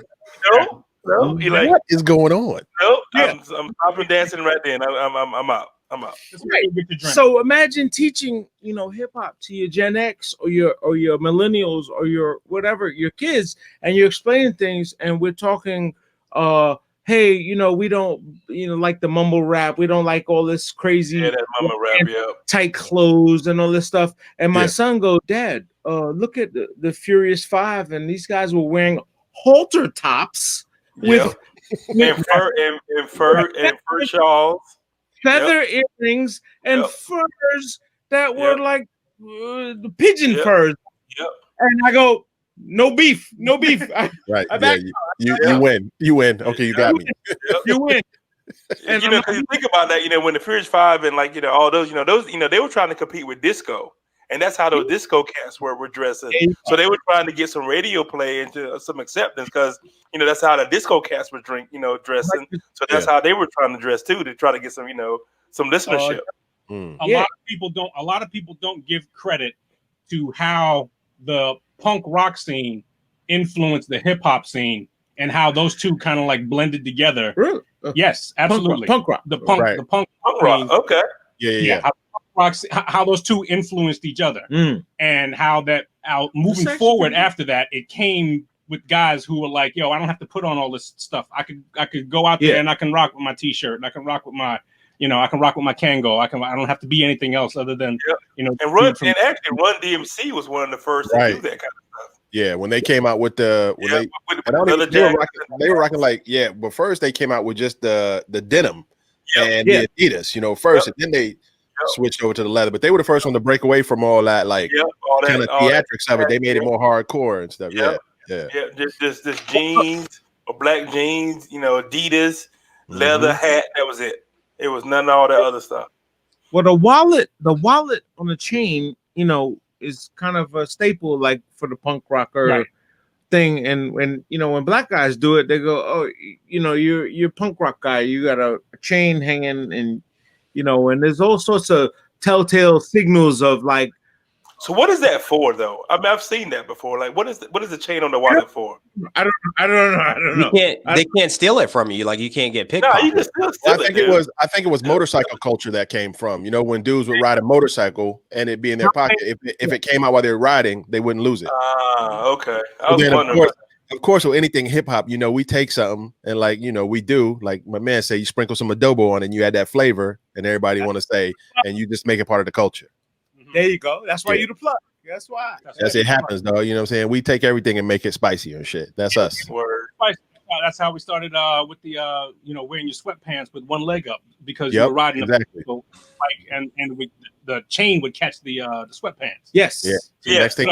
No. What is going on? No, I'm stopping dancing right then. I'm out. Right. So imagine teaching, hip hop to your Gen X or your millennials or your whatever, your kids, and you're explaining things, and we're talking, hey, we don't, like the mumble rap. We don't like all this crazy that mumble rap, tight clothes and all this stuff. And my son goes, Dad, look at the Furious Five, and these guys were wearing halter tops with fur shawls. Feather earrings and furs that were like the pigeon furs. Yep. And I go, no beef. Right. You win. Okay, you got me. You win. And because you think about that, when the Furious Five and all those, they were trying to compete with disco. And that's how those disco cats were dressing. So they were trying to get some radio play and some acceptance because, that's how the disco cats were dressing. So that's how they were trying to dress too, to try to get some, some listenership. A lot of people don't give credit to how the punk rock scene influenced the hip hop scene and how those two kind of like blended together. Really? Yes, absolutely. Punk rock. The punk rock. Okay. Yeah. How those two influenced each other, and how that moving forward after that, it came with guys who were like, "Yo, I don't have to put on all this stuff. I could go out there and I can rock with my T-shirt, and I can rock with my, I can rock with my Kango. I don't have to be anything else other than, And Run DMC was one of the first to do that kind of stuff. Yeah, when they came out with they were rocking like but first they came out with just the denim and the Adidas, first, and then they switched over to the leather, but they were the first one to break away from all that kind of theatrics of it. They made it more hardcore and stuff. Just jeans or black jeans, Adidas, leather hat. That was it. It was none of all that other stuff. Well, the wallet on the chain, is kind of a staple, like for the punk rocker thing. And when black guys do it, they go, "Oh, you're a punk rock guy. You got a chain hanging and." And there's all sorts of telltale signals of like. So what is that for, though? I mean, I've seen that before. Like, what is the chain on the wallet for? I don't know. They can't steal it from you. Like, you can't get picked. No, you can still steal it. I think it was motorcycle culture that came from. When dudes would ride a motorcycle and it'd be in their pocket. If it came out while they were riding, they wouldn't lose it. Okay. I was wondering. Of course, with anything hip hop, we take something and we do, like my man say, you sprinkle some adobo on it and you add that flavor and everybody want to say, and you just make it part of the culture. There you go. That's why you the plug. That's why. That's it happens, though. You know what I'm saying? We take everything and make it spicier and shit. That's us. Word. That's how we started with the wearing your sweatpants with one leg up because you were riding exactly. the bike and the chain would catch the sweatpants. Yes. Yeah. So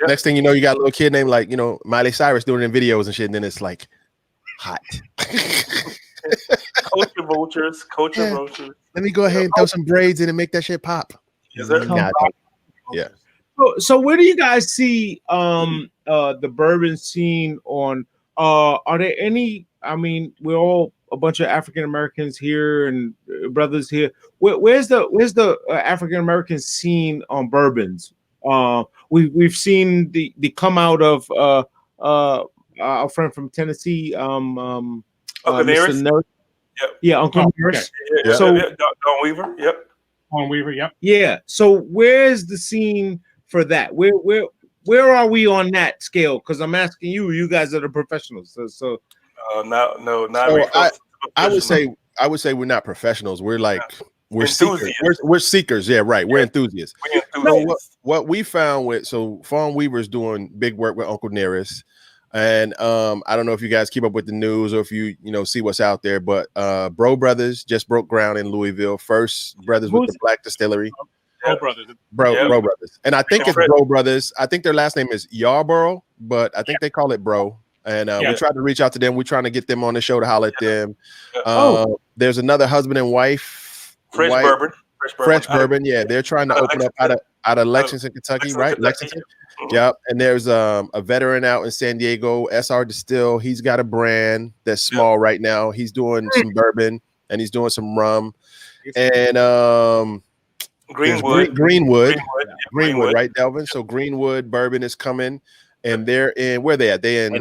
next thing you know, you got a little kid named like Miley Cyrus doing it in videos and shit, and then it's like hot. Culture vultures. Let me go ahead and throw some braids in and make that shit pop. Yes, sir. Yeah. So where do you guys see the bourbon scene on? Are there any? I mean, we're all a bunch of African Americans here and brothers here. Where's the African American scene on bourbons? We've seen the come out of our friend from Tennessee, Uncle Nearest. Yeah, Uncle Nearest. Yeah. So Don Weaver. Yep. Don Weaver. Yep. Yeah. So where's the scene for that? Where are we on that scale? Because I'm asking you. You guys are the professionals. So not. So I would say we're not professionals. We're like we're seekers. We're seekers. Yeah, right. We're enthusiasts. So what we found with Fawn Weaver's doing big work with Uncle Nearest, and I don't know if you guys keep up with the news or if you see what's out there, but Bro Brothers just broke ground in Louisville. First brothers with the Black Distillery. Bro Brothers. And I think it's Bro Brothers. I think their last name is Yarborough, but I think they call it Bro. And we tried to reach out to them. We're trying to get them on the show to holler at them. There's another husband and wife. Fresh Bourbon. Yeah, they're trying to open up out of Lexington, Kentucky, right? Lexington. Yep. And there's a veteran out in San Diego, SR Distill. He's got a brand that's small right now. He's doing some bourbon and he's doing some rum. And Greenwood, right, Delvin? So Greenwood bourbon is coming, and they're in where they at? They in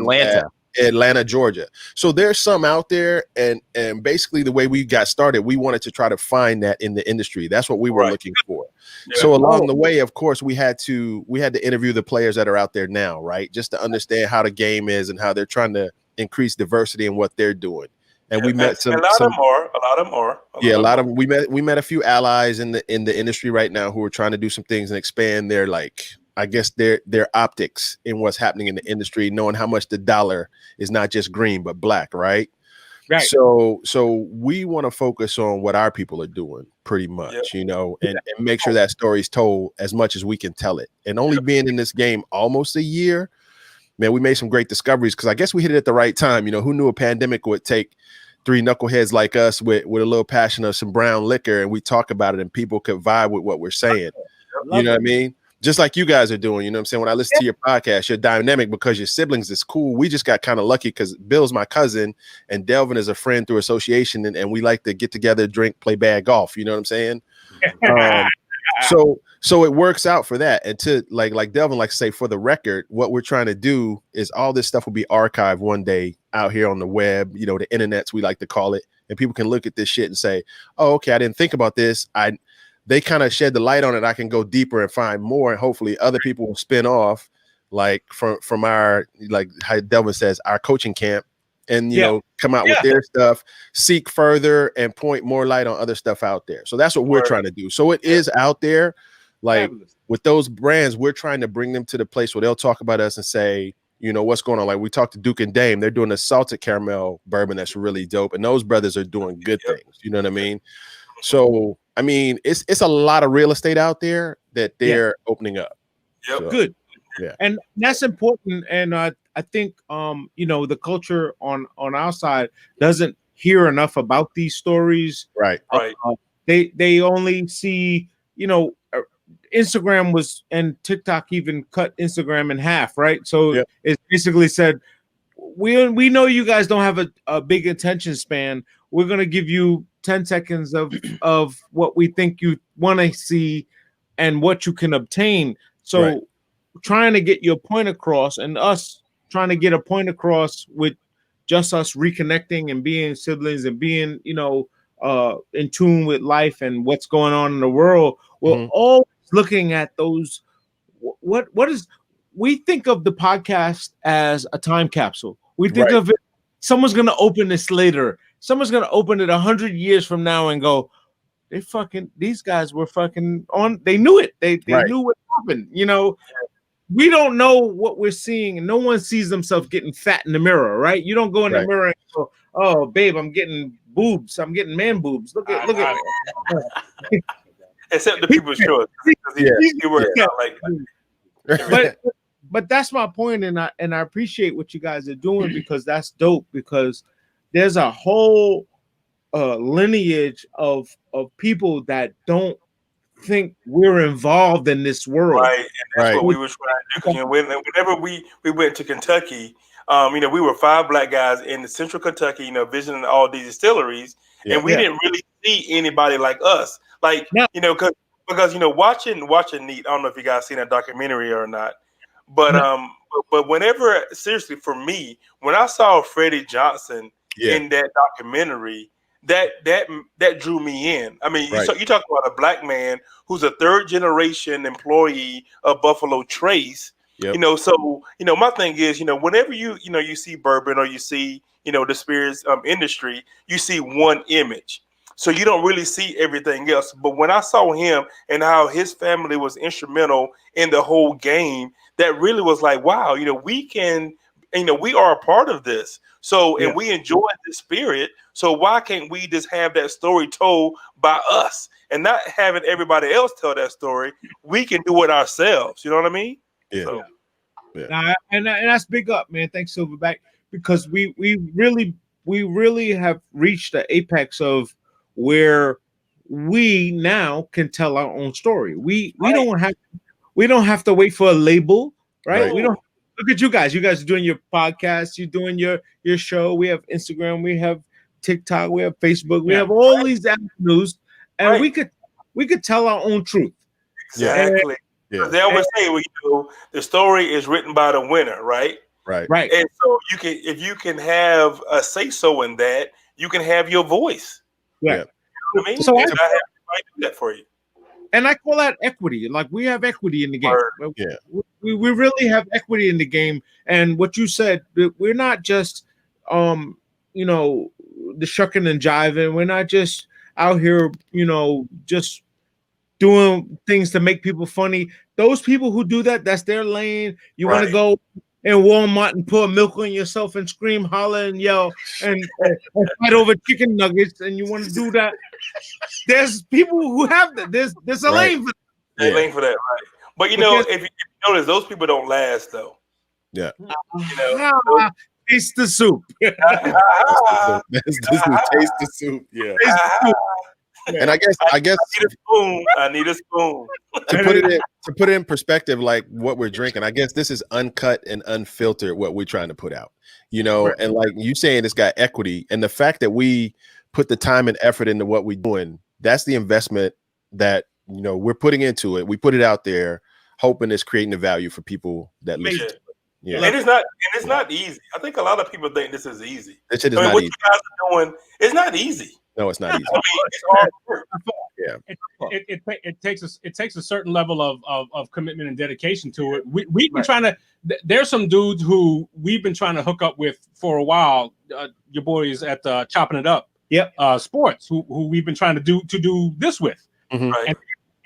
Atlanta, Georgia. So there's some out there, and basically the way we got started, we wanted to try to find that in the industry. That's what we were looking for. Yeah. So along the way, of course, we had to interview the players that are out there now, right? Just to understand how the game is and how they're trying to increase diversity in what they're doing. And we met a lot of more. We met a few allies in the industry right now who are trying to do some things and expand their their optics in what's happening in the industry, knowing how much the dollar is not just green but black, right? Right. So we want to focus on what our people are doing pretty much, and make sure that story's told as much as we can tell it. And only being in this game almost a year, man, we made some great discoveries because I guess we hit it at the right time. Who knew a pandemic would take three knuckleheads like us with a little passion of some brown liquor and we talk about it and people could vibe with what we're saying. You know what I mean? Just like you guys are doing, you know what I'm saying? When I listen to your podcast, you're dynamic because your siblings is cool. We just got kind of lucky because Bill's my cousin and Delvin is a friend through association and we like to get together, drink, play bad golf. You know what I'm saying? So it works out for that. And to like Delvin likes to say, for the record, what we're trying to do is all this stuff will be archived one day out here on the web, the internets, we like to call it. And people can look at this shit and say, oh, okay, I didn't think about this. They kind of shed the light on it. I can go deeper and find more. And hopefully other people will spin off like from our, like how Delvin says, our coaching camp and, come out with their stuff, seek further and point more light on other stuff out there. So that's what we're trying to do. So it is out there. Like with those brands, we're trying to bring them to the place where they'll talk about us and say, what's going on? Like we talked to Duke and Dame, they're doing a salted caramel bourbon that's really dope. And those brothers are doing good things. You know what I mean? So, I mean, it's a lot of real estate out there that they're opening up. Yep. So, good. Yeah. And that's important. And I think, the culture on our side doesn't hear enough about these stories. Right. They only see, Instagram and TikTok even cut Instagram in half, right? So it's basically said, we know you guys don't have a big attention span. We're going to give you 10 seconds of what we think you want to see and what you can obtain. So trying to get your point across and us trying to get a point across with just us reconnecting and being siblings and being, in tune with life and what's going on in the world. We're always looking at those. We think of the podcast as a time capsule. We think of it. Someone's going to open this later. Someone's going to open it 100 years from now and go, these guys were fucking on. They knew it. They knew what happen. You know, we don't know what we're seeing, and no one sees themselves getting fat in the mirror, right? You don't go in the mirror and go, "Oh, babe, I'm getting boobs. I'm getting man boobs. Look at me." Except the people's choice. But that's my point, and I appreciate what you guys are doing, because that's dope. Because there's a whole lineage of people that don't think we're involved in this world. Right, and that's what we were trying to do. Because whenever we went to Kentucky, we were 5 black guys in the central Kentucky, visiting all these distilleries, and we didn't really see anybody like us. Like, because watching Neat, I don't know if you guys seen that documentary or not, but whenever, seriously, for me, when I saw Freddie Johnson in that documentary, that drew me in. I mean, you talk about a black man who's a 3rd generation employee of Buffalo Trace. So my thing is, whenever you see bourbon, or you see the spirits industry, you see one image. So you don't really see everything else. But when I saw him and how his family was instrumental in the whole game, that really was like, wow, we can, we are a part of this. So, and we enjoy the spirit. So why can't we just have that story told by us and not having everybody else tell that story? We can do it ourselves. You know what I mean? Yeah. So, And that's big up, man. Thanks, Silverback, because we really have reached the apex of where we now can tell our own story. We don't have to wait for a label, right? We don't. Look at you guys. You guys are doing your podcast. You're doing your show. We have Instagram. We have TikTok. We have Facebook. We have all these avenues, and we could tell our own truth. Exactly. They always say, the story is written by the winner, right? Right. And so if you can have a say so in that, you can have your voice. Yeah. You know what I mean? So I have to do that for you. And I call that equity. Like, we have equity in the game. We really have equity in the game. And what you said, we're not just the shucking and jiving. We're not just out here, just doing things to make people funny. Those people who do that, that's their lane. You want to go in Walmart and pour milk on yourself and scream, holler, and yell and fight over chicken nuggets, and you want to do that. There's people who have that. There's a lane for that. There's a lane for that, right? But if you notice, those people don't last though. Yeah. Taste the soup. Taste the soup. Yeah. And I guess I need a spoon. To put it in perspective, like what we're drinking, I guess this is uncut and unfiltered what we're trying to put out. And like you saying, it's got equity, and the fact that we put the time and effort into what we're doing, that's the investment that we're putting into it. We put it out there, hoping it's creating the value for people that listen to it. Yeah. And it's not easy. I think a lot of people think this is easy. This shit is what not easy. you guys are doing, it's not easy. No, it's not easy. It's hard work. It takes a certain level of commitment and dedication to it. We've been trying to. There's some dudes who we've been trying to hook up with for a while. Your boys at Chopping It Up. Sports who we've been trying to do this with. Mm-hmm. Right.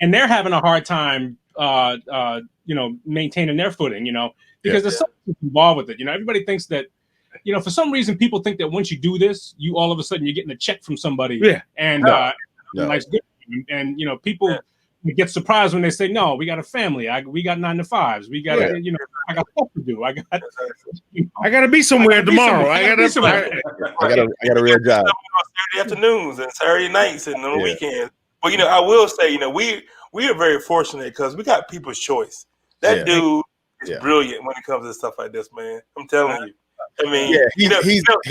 And they're having a hard time maintaining their footing, because there's something involved with it. Everybody thinks that, for some reason people think that once you do this, you all of a sudden you're getting a check from somebody. Life's good. And people get surprised when they say, no, we got a family. We got 9 to 5s. We got I got stuff to do. I got to be somewhere tomorrow. I got a real job. Saturday afternoons and Saturday nights and on the weekends. But I will say, we are very fortunate because we got people's choice. That dude is brilliant when it comes to stuff like this, man. I'm telling you. I mean, he's humble.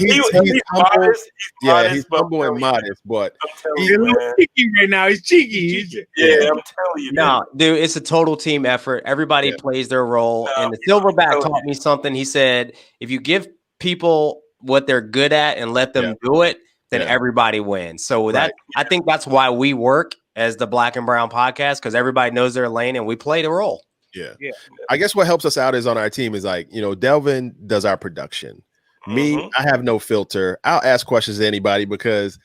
He's humble and modest, but he's cheeky right now. He's cheeky. I'm telling you. No, dude, it's a total team effort. Everybody plays their role. And the Silverback taught me something. He said, if you give people what they're good at and let them do it, then everybody wins. So I think that's why we work as the Black and Brown podcast, because everybody knows their lane and we play the role. Yeah. I guess what helps us out is on our team is like, Delvin does our production. Me, I have no filter. I'll ask questions to anybody because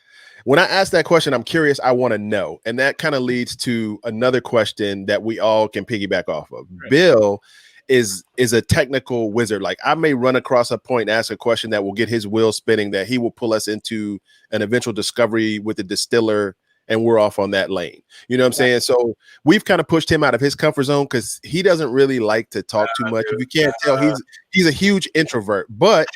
when I ask that question, I'm curious. I want to know. And that kind of leads to another question that we all can piggyback off of. Right. Bill is a technical wizard. Like I may run across a point and ask a question that will get his wheel spinning, that he will pull us into an eventual discovery with the distiller, and we're off on that lane. You know what I'm saying? So we've kind of pushed him out of his comfort zone because he doesn't really like to talk too much. If you can't tell, he's a huge introvert, but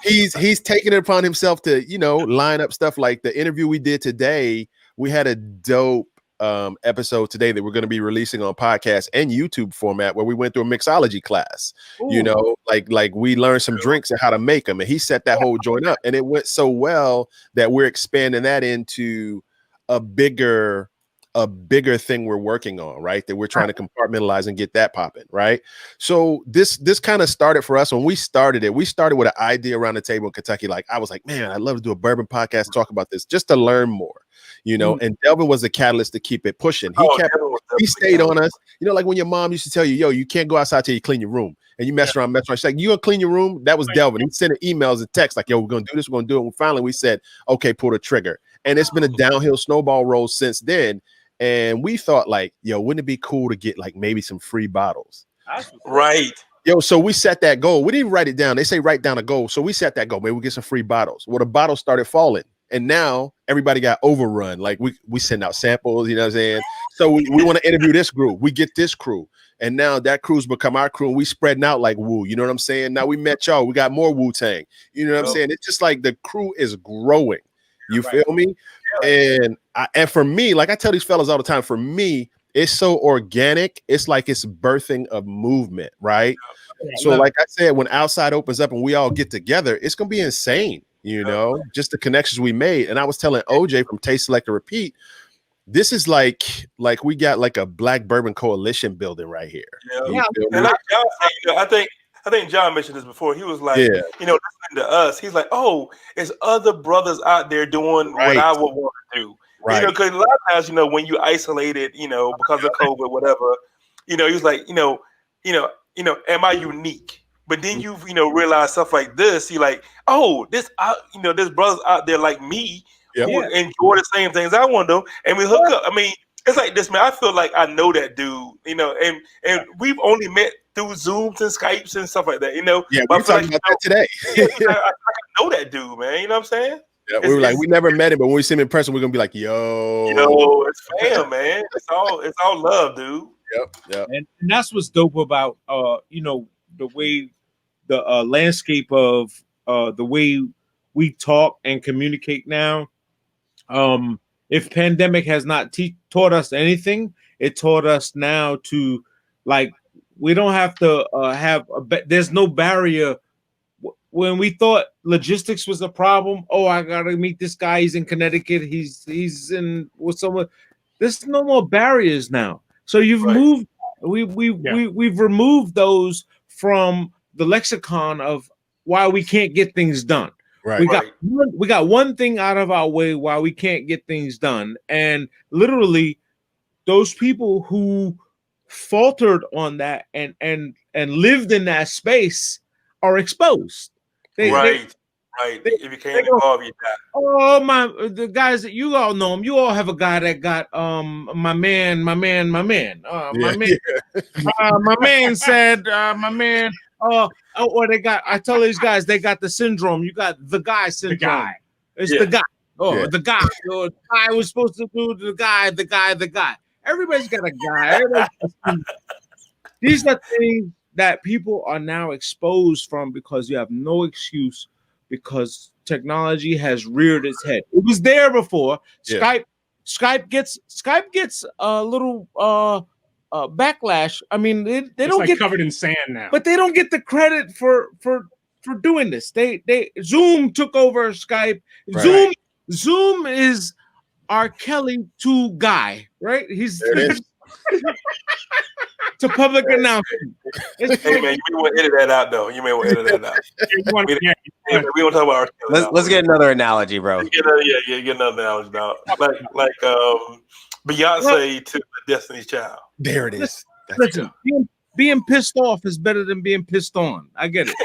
he's taken it upon himself to, you know, line up stuff like the interview we did today. We had a dope episode today that we're going to be releasing on podcast and YouTube format, where we went through a mixology class. Ooh. You know, like we learned some drinks and how to make them, and he set that whole joint up, and it went so well that we're expanding that into a bigger thing we're working on, right? That we're trying to compartmentalize and get that popping, right? So this kind of started for us when we started it. We started with an idea around the table in Kentucky. Like I was like, man, I'd love to do a bourbon podcast, talk about this, just to learn more, you know. And Delvin was the catalyst to keep it pushing. He stayed on us, you know, like when your mom used to tell you, yo, you can't go outside till you clean your room, and you mess around. She's like, you gonna clean your room? That was Delvin. He sent emails and texts like, yo, we're gonna do this, we're gonna do it. And finally we said, okay, pull the trigger. And it's been a downhill snowball roll since then. And we thought like, yo, wouldn't it be cool to get like maybe some free bottles? Right. Yo, so we set that goal. We didn't write it down. They say write down a goal. So we set that goal. Maybe we get some free bottles. Well, the bottles started falling. And now everybody got overrun. Like we send out samples, you know what I'm saying? So we want to interview this group. We get this crew. And now that crew's become our crew, and we spreading out like Wu. You know what I'm saying? Now we met y'all. We got more Wu-Tang. You know what I'm saying? It's just like the crew is growing. You feel me? And for me, like I tell these fellas all the time, for me, it's so organic. It's like it's birthing a movement, right? So like I said, when outside opens up and we all get together, it's going to be insane, you know, just the connections we made. And I was telling OJ from Taste Select and Repeat, this is like we got like a Black Bourbon Coalition building right here. And I think John mentioned this before. He was like, you know, listening to us, he's like, oh, there's other brothers out there doing what I would want to do. Right. You know, because a lot of times, you know, when you isolated, you know, because of COVID, whatever, you know, he was like, you know, am I unique? But then you realize stuff like this, you're like, oh, there's brothers out there like me who enjoy the same things I want to do, and we hook up. I mean, it's like this, man. I feel like I know that dude, you know, and we've only met through Zooms and Skypes and stuff like that, you know. Yeah, we're talking about that today. I know that dude, man. You know what I'm saying? Yeah, we were like, we never met him, but when we see him in person, we're gonna be like, yo, it's fam, man. It's all love, dude. Yep. And that's what's dope about you know, the way the landscape of the way we talk and communicate now. If pandemic has not taught us anything, it taught us now to, like, we don't have to there's no barrier. When we thought logistics was a problem, oh, I gotta meet this guy. He's in Connecticut. He's in with someone. There's no more barriers now. So you've moved. We've removed those from the lexicon of why we can't get things done. Right. We got one thing out of our way why we can't get things done, and literally, those people who faltered on that and lived in that space are exposed. Right. If you can't involve, you die. Oh, the guys that you all know them. You all have a guy that got my man. My man said or they got. I tell these guys they got the syndrome. You got the guy syndrome. The guy. It's the guy. The guy. The guy was supposed to do the guy. Everybody's got a guy. These are things that people are now exposed from because you have no excuse, because technology has reared its head. It was there before. Skype gets a little backlash. I mean, they don't like get covered in sand now, but they don't get the credit for doing this. They Zoom took over Skype. Right. Zoom is R. Kelly to Guy, right? He's to public announcement. Hey man, you may want to edit that out though. You may want to edit that out. We don't talk about R. Kelly. Let's get another analogy, bro. Get another analogy now. Like Beyonce to Destiny's Child. There it is. Listen, being pissed off is better than being pissed on. I get it.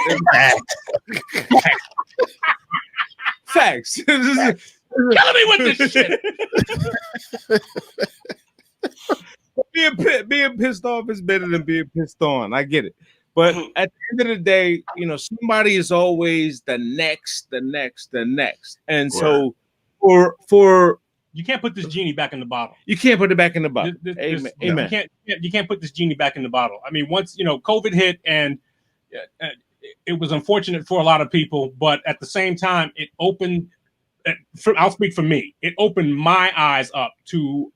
Facts. killing me with this shit. being pissed off is better than being pissed on. I get it. But at the end of the day, somebody is always the next. And so for you can't put this genie back in the bottle. You can't put it back in the bottle. Amen. You can't put this genie back in the bottle. I mean, once COVID hit, and it was unfortunate for a lot of people, but at the same time, it opened. I'll speak for me. It opened my eyes up to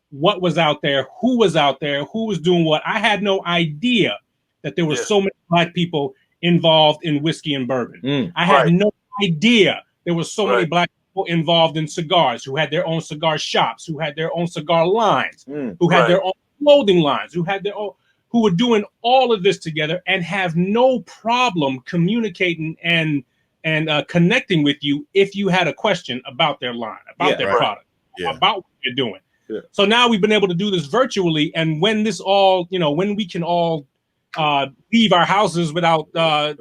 what was out there, who was doing what. I had no idea that there were so many Black people involved in whiskey and bourbon. I had no idea there were so many Black people involved in cigars, who had their own cigar shops, who had their own cigar lines, who had their own clothing lines, who were doing all of this together and have no problem communicating and connecting with you if you had a question about their line, about their product, about what you're doing. Yeah. So now we've been able to do this virtually, and when this all, when we can all leave our houses without our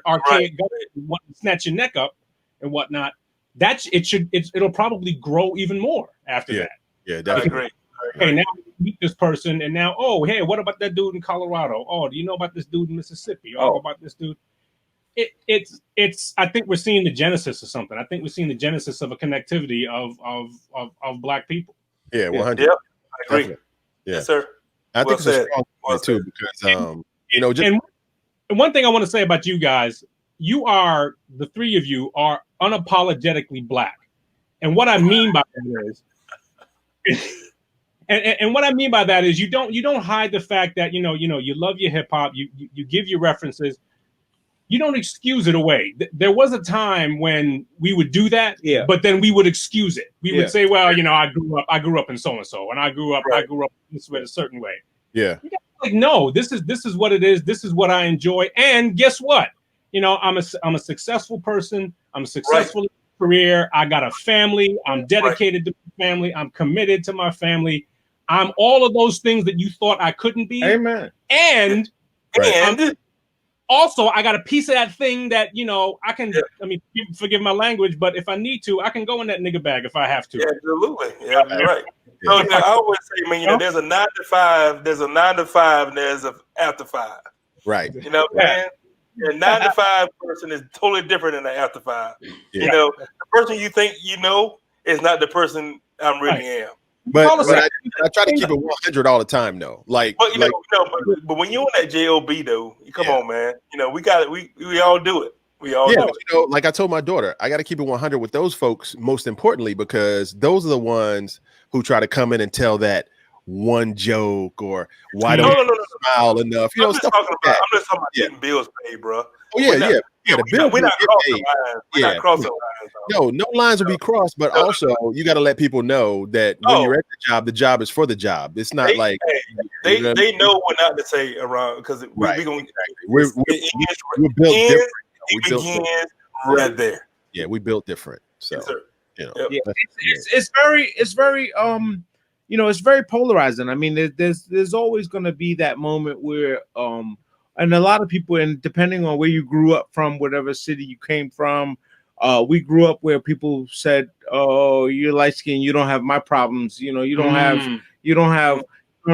archaic government snatch your neck up and whatnot, it'll probably grow even more after that. Yeah, definitely. Okay, now we meet this person, and now, oh, hey, what about that dude in Colorado? Oh, do you know about this dude in Mississippi? Oh, about this dude. It's. I think we're seeing the genesis of something. I think we're seeing the genesis of a connectivity of Black people. Yeah, 100. Yep, I agree. Yeah. Yes, sir. I think it's a strong point too, because and one thing I want to say about you guys, the three of you are unapologetically Black, and what I mean by that is, and what I mean by that is, you don't hide the fact that you love your hip hop, you give your references. You don't excuse it away. There was a time when we would do that, but then we would excuse it. We would say, "Well, I grew up in so and so, and I grew up this way, a certain way." Yeah. You like, no, this is what it is. This is what I enjoy. And guess what? I'm a successful person. I'm successful in my career. I got a family. I'm dedicated to my family. I'm committed to my family. I'm all of those things that you thought I couldn't be. Amen. And also, I got a piece of that thing that, I can, I mean, forgive my language, but if I need to, I can go in that nigga bag if I have to. Yeah, absolutely. Yeah, you're right. So I always say, man, there's a 9 to 5, and there's an after 5. Right. Man? A 9 to 5 person is totally different than an after 5. Yeah. The person you think is not the person I really am. But I try to keep it 100 all the time, though. But when you're on that job, though, come on, man. We got it. We all do it. We all do it. Like I told my daughter, I got to keep it 100 with those folks. Most importantly, because those are the ones who try to come in and tell that one joke or why don't you smile enough. I'm just talking about getting bills paid, bro. Oh yeah. The bill we're not crossing lines. We're not crossing lines. No lines will be crossed, but also you got to let people know that when you're at the job is for the job. It's not they know what not to say around, because we're built different. It begins right there. Yeah, we built different. So it's very it's very polarizing. I mean, there's always going to be that moment where and a lot of people, and depending on where you grew up from, whatever city you came from, we grew up where people said, "Oh, you're light skinned, you don't have my problems. You don't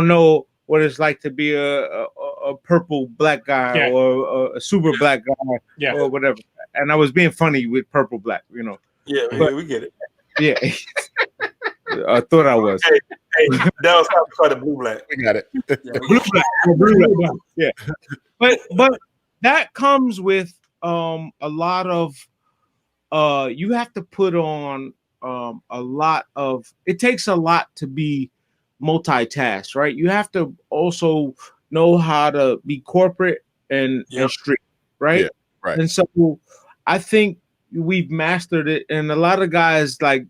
know what it's like to be a purple Black guy or a super Black guy or whatever." And I was being funny with purple Black, Yeah, but we get it. Yeah. I thought I was. Hey, that was the blue Black. We got it. Blue Black. Yeah. But that comes with a lot of you have to put on a lot of, it takes a lot to be multitask, right? You have to also know how to be corporate and street, right? Yeah, right. And so I think we've mastered it, and a lot of guys, like,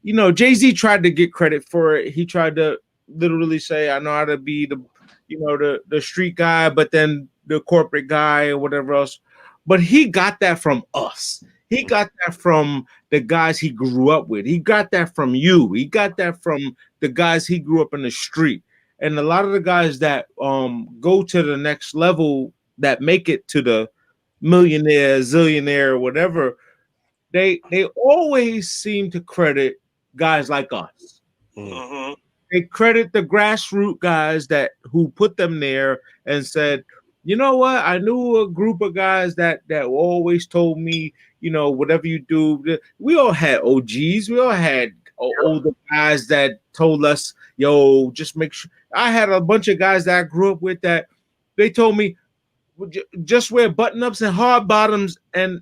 Jay-Z tried to get credit for it. He tried to literally say, I know how to be the street guy, but then the corporate guy or whatever else. But he got that from us. He got that from the guys he grew up with. He got that from you. He got that from the guys he grew up in the street. And a lot of the guys that go to the next level, that make it to the millionaire, zillionaire, whatever, they always seem to credit guys like us. Mm-hmm. They credit the grassroots guys who put them there and said, you know what? I knew a group of guys that always told me, whatever you do. We all had OGs. We all had older guys that told us, yo, just make sure. I had a bunch of guys that I grew up with that they told me, just wear button-ups and hard bottoms, and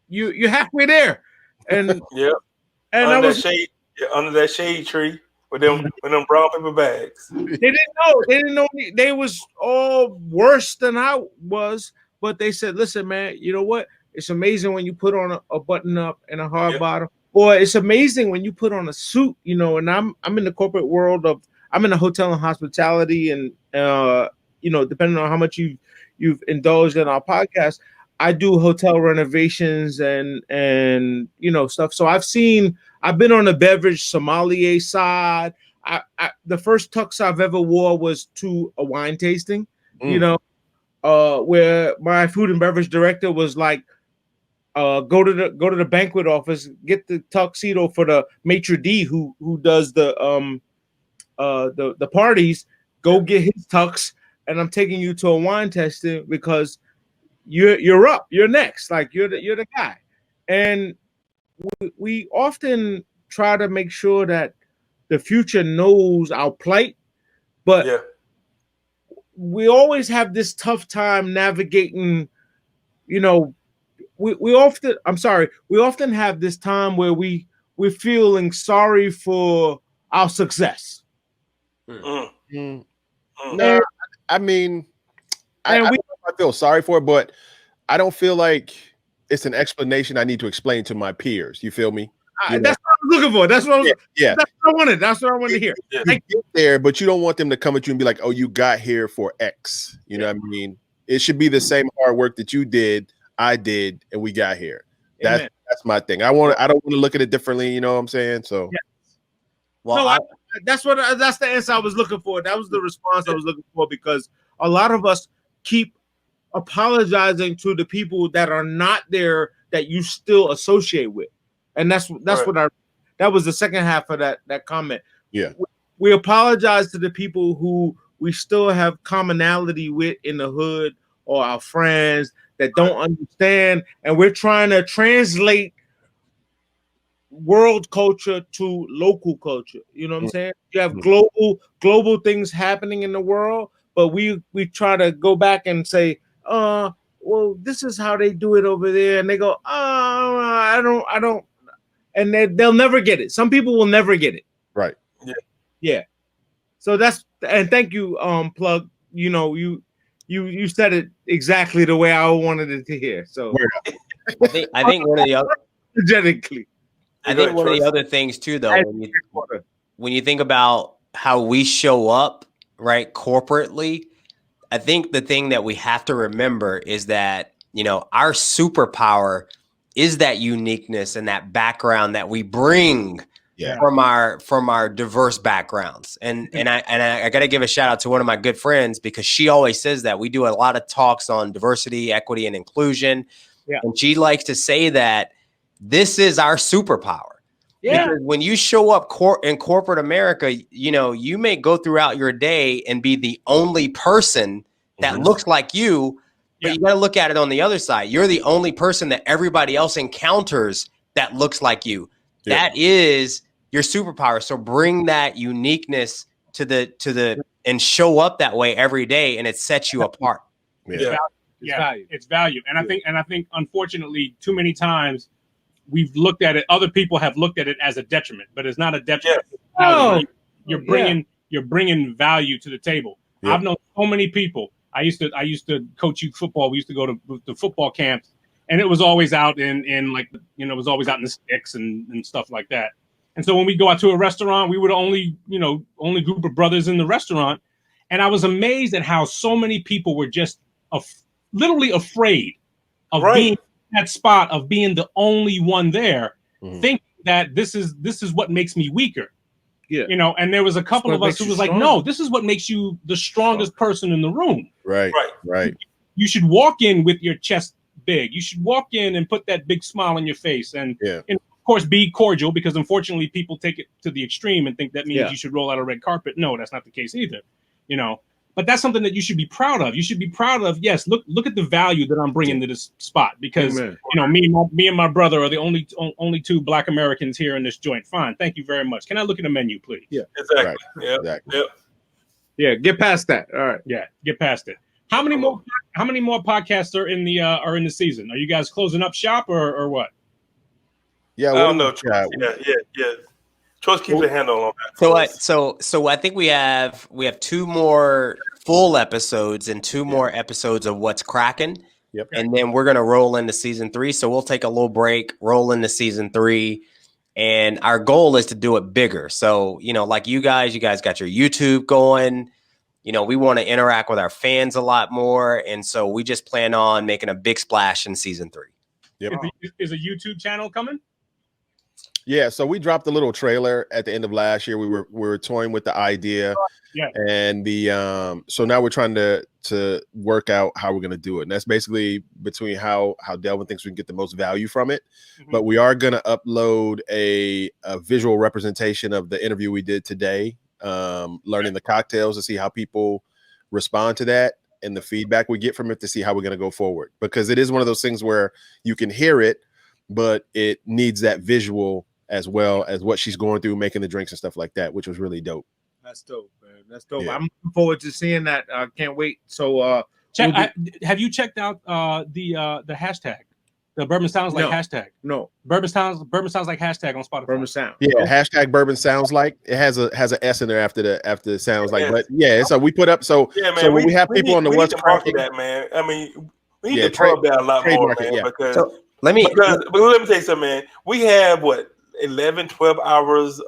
you're halfway there. And yeah, and under that shade tree with them brown paper bags. They didn't know they was all worse than I was, but they said, listen, man, you know what? It's amazing when you put on a button-up and a hard bottom, or it's amazing when you put on a suit, and I'm in the corporate world I'm in the hotel and hospitality, and depending on how much you've indulged in our podcast, I do hotel renovations and stuff. So I've been on the beverage sommelier side. The first tux I've ever wore was to a wine tasting, where my food and beverage director was like, go to the banquet office, get the tuxedo for the maitre d' who does the parties, go get his tux, and I'm taking you to a wine tasting because you're next, like you're the guy. And we often try to make sure that the future knows our plight, but we always have this tough time navigating, we often have this time where we're feeling sorry for our success. No, I mean, I feel sorry for it, but I don't feel like it's an explanation I need to explain to my peers. You feel me? That's what I was looking for. That's what That's what I wanted. That's what I wanted to hear. You get there, but you don't want them to come at you and be like, "Oh, you got here for X." You know what I mean? It should be the same hard work that you did, I did, and we got here. That's my thing. I don't want to look at it differently. You know what I'm saying? So, well, that's the answer I was looking for. That was the response I was looking for, because a lot of us keep apologizing to the people that are not there that you still associate with, and that's what that was the second half of that comment. Yeah, we apologize to the people who we still have commonality with in the hood, or our friends that don't understand, and we're trying to translate world culture to local culture. You know what I'm saying? You have global things happening in the world, but we try to go back and say, well, this is how they do it over there, and they go, I don't, and they'll never get it. Some people will never get it. Right. Yeah. So and thank you, Plug. You said it exactly the way I wanted it to hear. So I think one of the other energetically. I think one of the other things too, though, when you think about how we show up, right, corporately, I think the thing that we have to remember is that, our superpower is that uniqueness and that background that we bring from our diverse backgrounds. And I got to give a shout out to one of my good friends, because she always says that we do a lot of talks on diversity, equity, and inclusion. Yeah. And she likes to say that this is our superpower. Yeah. Because when you show up in corporate America, you may go throughout your day and be the only person that looks like you, but you got to look at it on the other side. You're the only person that everybody else encounters that looks like you. Yeah. That is your superpower. So bring that uniqueness to the and show up that way every day, and it sets you apart. It's value. And I think unfortunately too many times we've looked at it. Other people have looked at it as a detriment, but it's not a detriment. Oh, you're bringing value to the table. Yeah. I've known so many people. I used to coach youth football. We used to go to the football camps, and it was always out in like, it was always out in the sticks and stuff like that. And so when we go out to a restaurant, we were the only group of brothers in the restaurant. And I was amazed at how so many people were just literally afraid of being that spot, of being the only one there, thinking that this is what makes me weaker. Yeah. And there was a couple of us who was like, no, this is what makes you the strongest person in the room. Right. You should walk in with your chest big. You should walk in and put that big smile on your face, and Yeah. of course be cordial, because unfortunately people take it to the extreme and think that means Yeah. you should roll out a red carpet. No, that's not the case either. You know, but that's something that you should be proud of. You should be proud of. Yes, look at the value that I'm bringing to this spot, because Amen. you know me and my brother are the only two Black Americans here in this joint. Fine, thank you very much. Can I look at the menu, please? Yeah. Exactly. Right. Yeah. Exactly. Yep. Yeah, get past that. All right. Yeah, get past it. How many more podcasts are in the season? Are you guys closing up shop or what? Yeah. I don't know. Yeah. Choice keeps a handle on that. So I think we have 2 more full episodes and 2 more episodes of What's Cracking. Yep. And then we're gonna roll into season 3. So we'll take a little break, roll into season 3. And our goal is to do it bigger. So, you know, like you guys got your YouTube going. You know, we want to interact with our fans a lot more. And so we just plan on making a big splash in season 3. Yep. Is a YouTube channel coming? Yeah, so we dropped a little trailer at the end of last year. We were toying with the idea, and so now we're trying to work out how we're going to do it. And that's basically between how Delvin thinks we can get the most value from it. Mm-hmm. But we are going to upload a visual representation of the interview we did today, learning the cocktails, to see how people respond to that and the feedback we get from it, to see how we're going to go forward. Because it is one of those things where you can hear it, but it needs that visual as well as what she's going through, making the drinks and stuff like that, which was really dope. That's dope, man. That's dope. Yeah. I'm looking forward to seeing that. I can't wait. So have you checked out the hashtag? The Bourbon Sounds Like hashtag. No. Bourbon Sounds Like hashtag on Spotify. Bourbon Sound. Yeah, hashtag Bourbon Sounds Like. It has a S in there after the sounds like. But yeah, so we put up so when we have people on the West Coast, that, man. I mean, we need to promote that a lot more, man. Because let me tell you something, man. We have 12 hours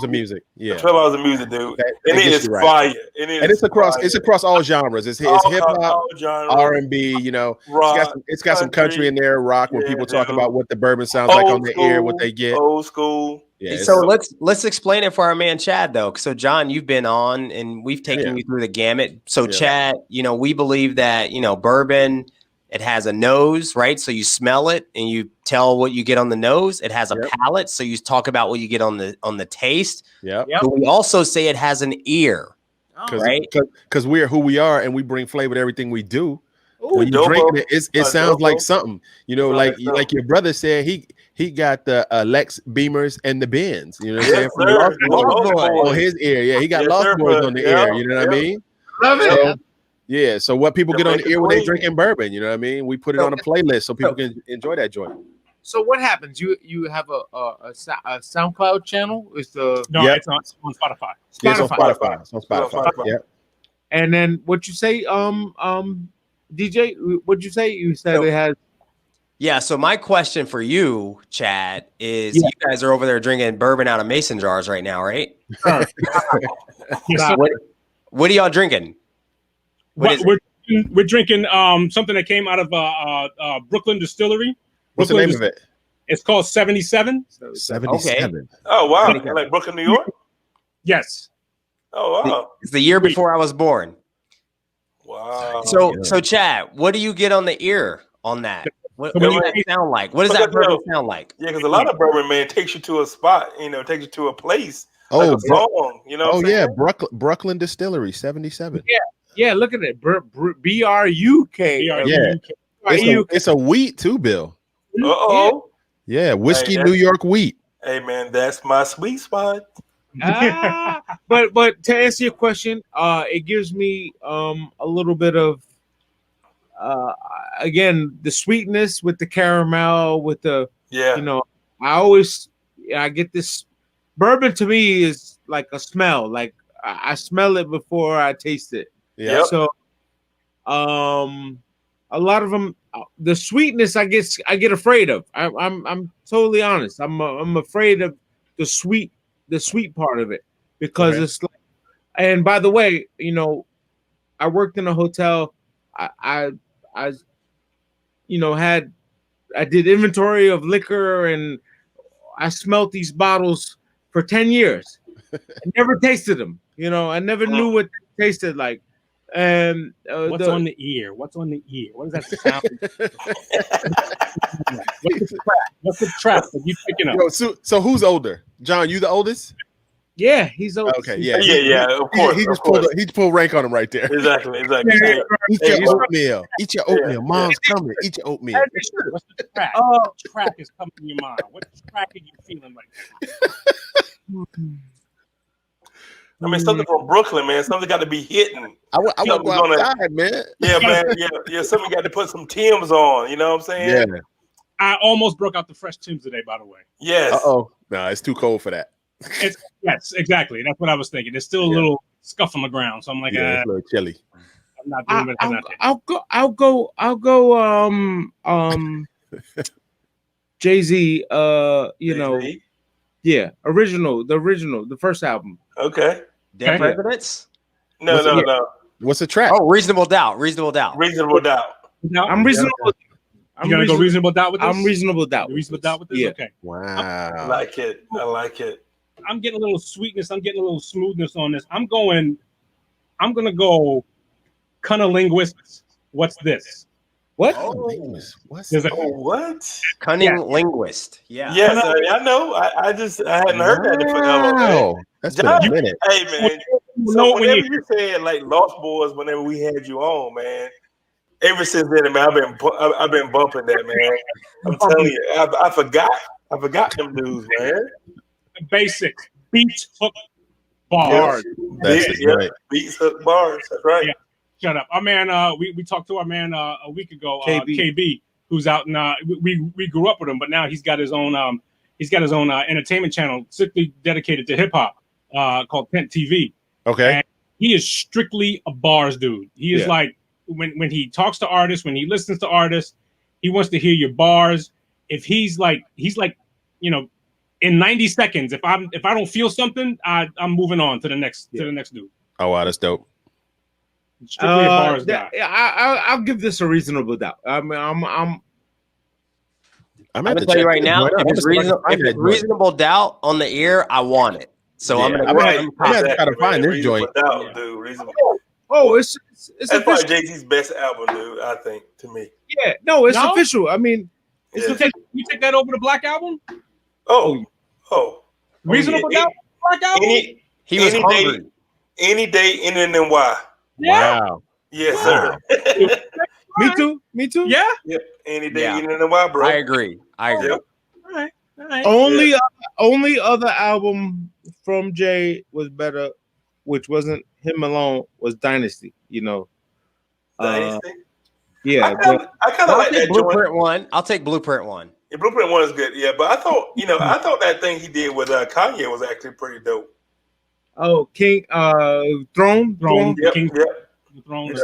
of music. Yeah. 12 hours of music, dude. And it is fire. And it's across all genres. It's hip hop, R&B, you know. Rock, it's got some country in there, rock, when people talk about what the bourbon sounds like on the air, what they get. Old school. Yeah, so let's explain it for our man Chad, though. So John, you've been on and we've taken you through the gamut. So Chad, you know, we believe that, you know, bourbon, it has a nose, right? So you smell it and you tell what you get on the nose. It has a palate, so you talk about what you get on the taste. Yeah. But we also say it has an ear, right? Because we're who we are and we bring flavor to everything we do. Ooh, when you drink it sounds like something. You know, like your brother said, he got the Lex Beamers and the Benz. You know what I'm saying? From Lost Boys on his ear. Yeah, he got Lost Boys on the ear. You know what I mean? Love it. Yeah, so what people get on the ear when they drinking bourbon, you know what I mean? We put it on a playlist so people can enjoy that joint. So what happens? You have a SoundCloud channel? It's on Spotify. Yeah, it's on Spotify. It's on Spotify. Yeah. And then what you say, DJ? What'd you say? You said it has. Yeah. So my question for you, Chad, is you guys are over there drinking bourbon out of mason jars right now, right? What are y'all drinking? We're drinking something that came out of Brooklyn Distillery. What's the name of it? It's called 77. 77. Okay. Oh wow! Like Brooklyn, New York. Yes. Oh wow! It's the year before I was born. Wow. So Chad, what do you get on the ear on that? What does that sound like? What does that bourbon sound like? Yeah, because a lot of bourbon, man, takes you to a spot. You know, takes you to a place. Oh, like a song, you know. Brooklyn Distillery, 77. Yeah, look at it. B-R-U-K. Yeah. It's a wheat too, Bill. Uh-oh. Yeah, whiskey New York wheat. Hey man, that's my sweet spot. But to answer your question, it gives me a little bit of again the sweetness with the caramel with the you know, I get this bourbon. To me is like a smell. Like I smell it before I taste it. Yeah. So a lot of them, the sweetness I get afraid of. I'm totally honest. I'm afraid of the sweet part of it because it's like. And by the way, you know, I worked in a hotel. I you know I did inventory of liquor and I smelt these bottles for 10 years. I never tasted them. You know, I never knew what they tasted like. And what's on the ear? What's on the ear? What does that sound? What's the trap that you picking up? Yo, so who's older? John, you the oldest? Yeah, he's old. Okay, yeah. Of course. He just pulled rank on him right there. Exactly. Eat your oatmeal. Eat your oatmeal. Mom's coming. Eat your oatmeal. What's the track? What track is coming to your mind? What track are you feeling right now? I mean, something from Brooklyn, man. Something got to be hitting. I want to go outside, man. Yeah, man. Yeah. Something got to put some Timbs on. You know what I'm saying? Yeah. I almost broke out the fresh Timbs today, by the way. Yes. No, it's too cold for that. Yes, exactly. That's what I was thinking. There's still a little scuff on the ground, so I'm like, it's a little chilly. I'm not doing it. I'll go. Jay-Z. Jay-Z? Yeah, the first album. Okay. Dead Presidents? No. What's the track? Oh, Reasonable Doubt. Reasonable Doubt. I'm reasonable. You gonna go Reasonable Doubt with this? I'm Reasonable Doubt. Reasonable Doubt with this? Yeah. Okay. Wow. I like it. I'm getting a little sweetness. I'm getting a little smoothness on this. I'm gonna go Cunnilinguists. What's this? What? What's what? Cunning linguist. Yeah. Yes, I know. I hadn't heard that forever. Wow. That's been a minute. Hey, man. So whenever you said like Lost Boys, whenever we had you on, man, ever since then, man, I've been bumping that, man. I'm telling you, I forgot them dudes, man. The basic beats, hook, bars. That's right. Beats, hook, bars. That's right. Yeah. Shut up. Our man, we talked to our man a week ago, KB, who's out in we grew up with him, but now he's got his own entertainment channel strictly dedicated to hip hop, called Tent TV. Okay. And he is strictly a bars dude. He is like when he talks to artists, when he listens to artists, he wants to hear your bars. If he's like, in 90 seconds, if I don't feel something, I'm moving on to the next dude. Oh wow, that's dope. Strictly a bars guy. I'll give this a reasonable doubt. I'm gonna tell you right now, if it's reasonable doubt on the ear, I want it. So I'm gonna try to find this joint. Dude, reasonable. Oh, it's probably Jay-Z's best album, dude. I think, to me. Yeah, no, it's official. I mean, you take that over the Black Album? Oh, Reasonable doubt. Black Album. He was hungry. Any day, in and why. Yeah. Wow. Yes, sir. Me too. Yeah. Yep. Any day, in and why, bro. I agree. Yep. All right. Only other album from Jay was better, which wasn't him alone, was Dynasty. Dynasty. Yeah. I kind of like that Blueprint one. I'll take Blueprint one. Yeah, Blueprint one is good. Yeah, but I thought that thing he did with Kanye was actually pretty dope. Oh, King, Throne. Yep. King, yep. Throne.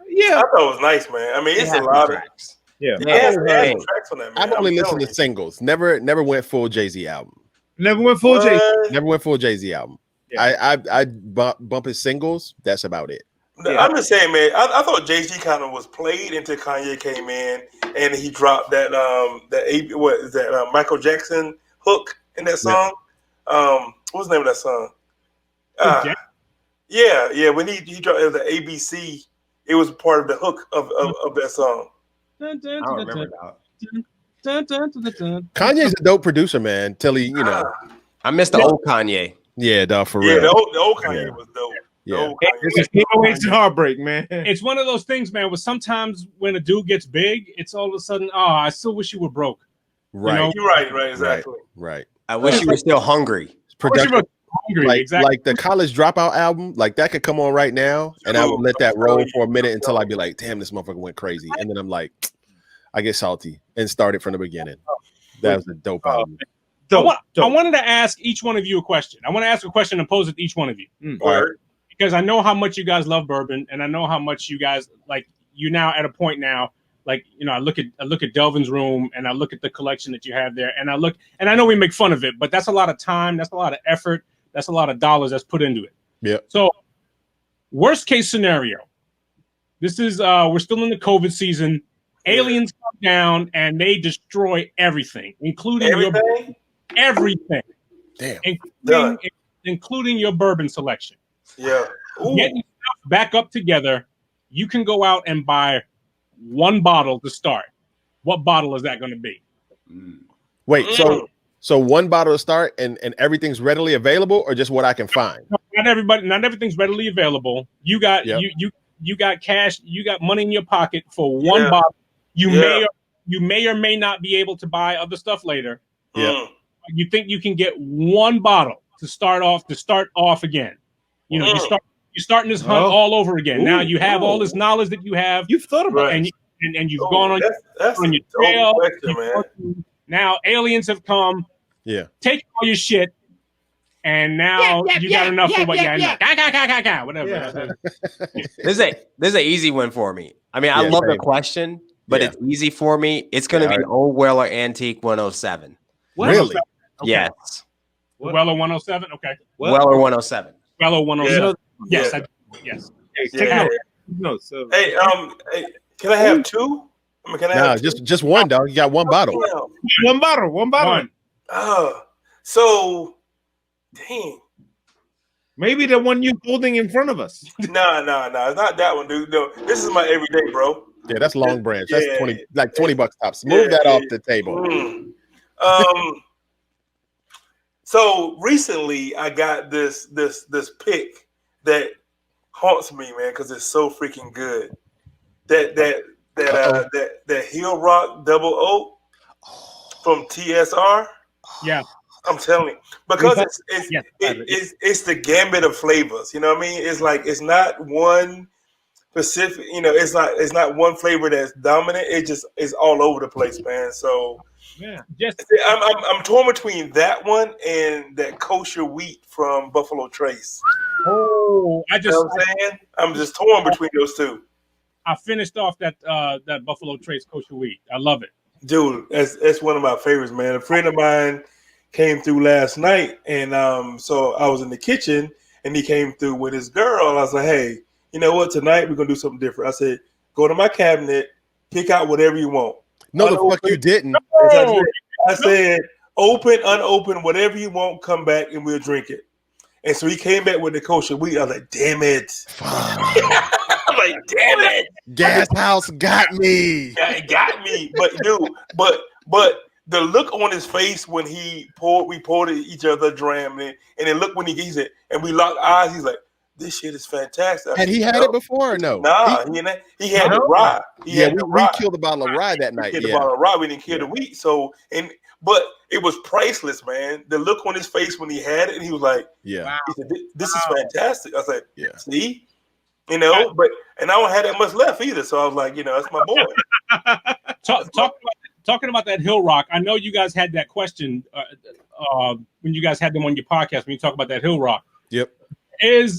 Yeah. I thought it was nice, man. I mean, it's a lot of tracks. Yeah. Tracks on that, man. I've only listened to singles. Never went full Jay-Z album. Never went full Jay. Never went full Jay-Z album. Yeah. I bump his singles. That's about it. Yeah. I'm just saying, man. I thought Jay-Z kind of was played until Kanye came in and he dropped that Michael Jackson hook in that song. Yeah. What's the name of that song? Yeah. When he dropped it was the ABC, it was part of the hook of that song. I don't remember that. Kanye's a dope producer, man. Till he, I missed the old Kanye. Yeah, dog, for real. Yeah, the old Kanye was dope. Yeah. It's heartbreak, man. It's one of those things, man, where sometimes when a dude gets big, it's all of a sudden, I still wish you were broke. Right. You're right, exactly. Right. I wish you were still hungry. Productive. Exactly. Like the College Dropout album, like that could come on right now, and I would let that roll for a minute until I'd be like, damn, this motherfucker went crazy. And then I'm like, I get salty and start it from the beginning. That was a dope album. I wanted to ask each one of you a question. I want to ask a question and pose it to each one of you. Because I know how much you guys love bourbon, and I know how much you guys you now at a point now. Like, I look at Delvin's room and I look at the collection that you have there, and I know we make fun of it, but that's a lot of time, that's a lot of effort, that's a lot of dollars that's put into it. Yeah. So, worst case scenario, this is we're still in the COVID season. Aliens come down and they destroy everything, including everything. Damn. Including your bourbon selection. Yeah. Yet you back up together, you can go out and buy one bottle to start. What bottle is that going to be? Wait, so one bottle to start and everything's readily available, or just what I can find? Not everything's readily available. You got you got cash, you got money in your pocket for one bottle. You may or may not be able to buy other stuff later. Yeah. You think you can get one bottle to start off again. You know, you're starting this hunt all over again. Now you have all this knowledge that you have. You've thought about it. And you've gone on, on your trail. Question, now aliens have come. Yeah. Take all your shit. And now you got enough for what you had. Whatever. There's an easy one for me. I mean, I love the question, but it's easy for me. It's going to be Old Weller Antique 107. Really? Okay. Yes. Weller 107. Okay. Weller 107. Weller 107. Yes. Yes. Hey, can I have two? I mean, can I have just one, dog. You got one bottle. One bottle. So, dang. Maybe the one you're holding in front of us. No, it's not that one, dude. No, this is my everyday, bro. Yeah, that's Long Branch. That's 20 bucks tops. Move that off the table. So recently I got this pick that haunts me, man, because it's so freaking good. That Hill Rock Double Oak from TSR. Yeah. I'm telling you, because it's the gambit of flavors. You know what I mean? It's like it's not one specific. You know, it's not one flavor that's dominant. It just is all over the place, man. So I'm torn between that one and that kosher wheat from Buffalo Trace. Oh, you know what I'm saying? I'm just torn between those two. I finished off that Buffalo Trace kosher wheat. I love it, dude. That's one of my favorites, man. A friend of mine came through last night, and so I was in the kitchen, and he came through with his girl. And I was like, "Hey, you know what? Tonight we're gonna do something different." I said, "Go to my cabinet, pick out whatever you want." No, the fuck you didn't. I said, "Open, unopened, whatever you want. Come back, and we'll drink it." And so he came back with the kosher wheat. I was like, "Damn it!" I'm like, "Damn it!" Gas House got me. Yeah, it got me. But dude, but the look on his face when we poured each other a dram, and then look when he said, and we locked eyes. He's like, "This shit is fantastic." Had he had it before or no? Nah, he had the rye. We killed a bottle of rye that night. We killed a bottle of rye. We didn't kill the wheat. So but it was priceless, man. The look on his face when he had it, and he was like, "Yeah, he said, this is fantastic." I was like, "Yeah, see." You know, and I don't have that much left either. So I was like, that's my boy. Talking about that Hill Rock, I know you guys had that question when you guys had them on your podcast when you talk about that Hill Rock. Yep.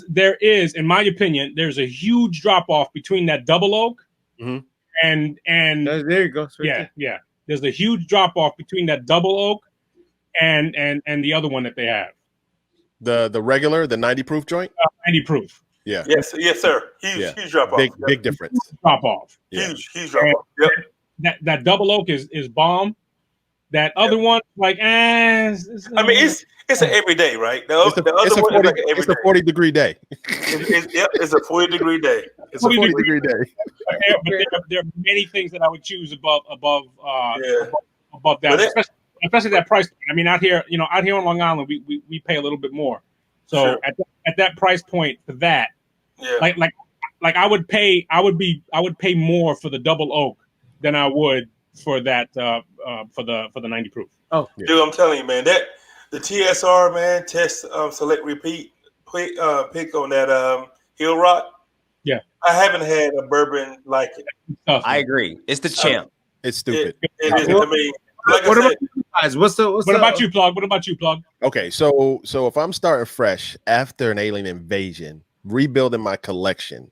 There is, in my opinion, there's a huge drop off between that double oak and there you go. Yeah. There's a huge drop off between that double oak and the other one that they have. The regular, the 90 proof joint? 90 proof. Yeah. Yes, sir. Huge drop off. Big difference. Drop off. Huge drop off. Yep. That double oak is bomb. That other one, like, I mean, it's an everyday, right? The other one is like an everyday. It's a 40-degree day. It's a 40-degree day. It's a 40-degree day. But there are many things that I would choose above that, especially that price. I mean, out here on Long Island, we pay a little bit more. So at that price point for that, like I would pay more for the double oak than I would for that for the 90 proof. Oh, dude, I'm telling you, man, that the TSR, man, test select repeat pick on that Hill Rock. Yeah, I haven't had a bourbon like it. I agree. It's the champ. It's stupid. It is. I mean, like what I said, about you guys? What about you, Plug? What about you, Plug? Okay, so if I'm starting fresh after an alien invasion, rebuilding my collection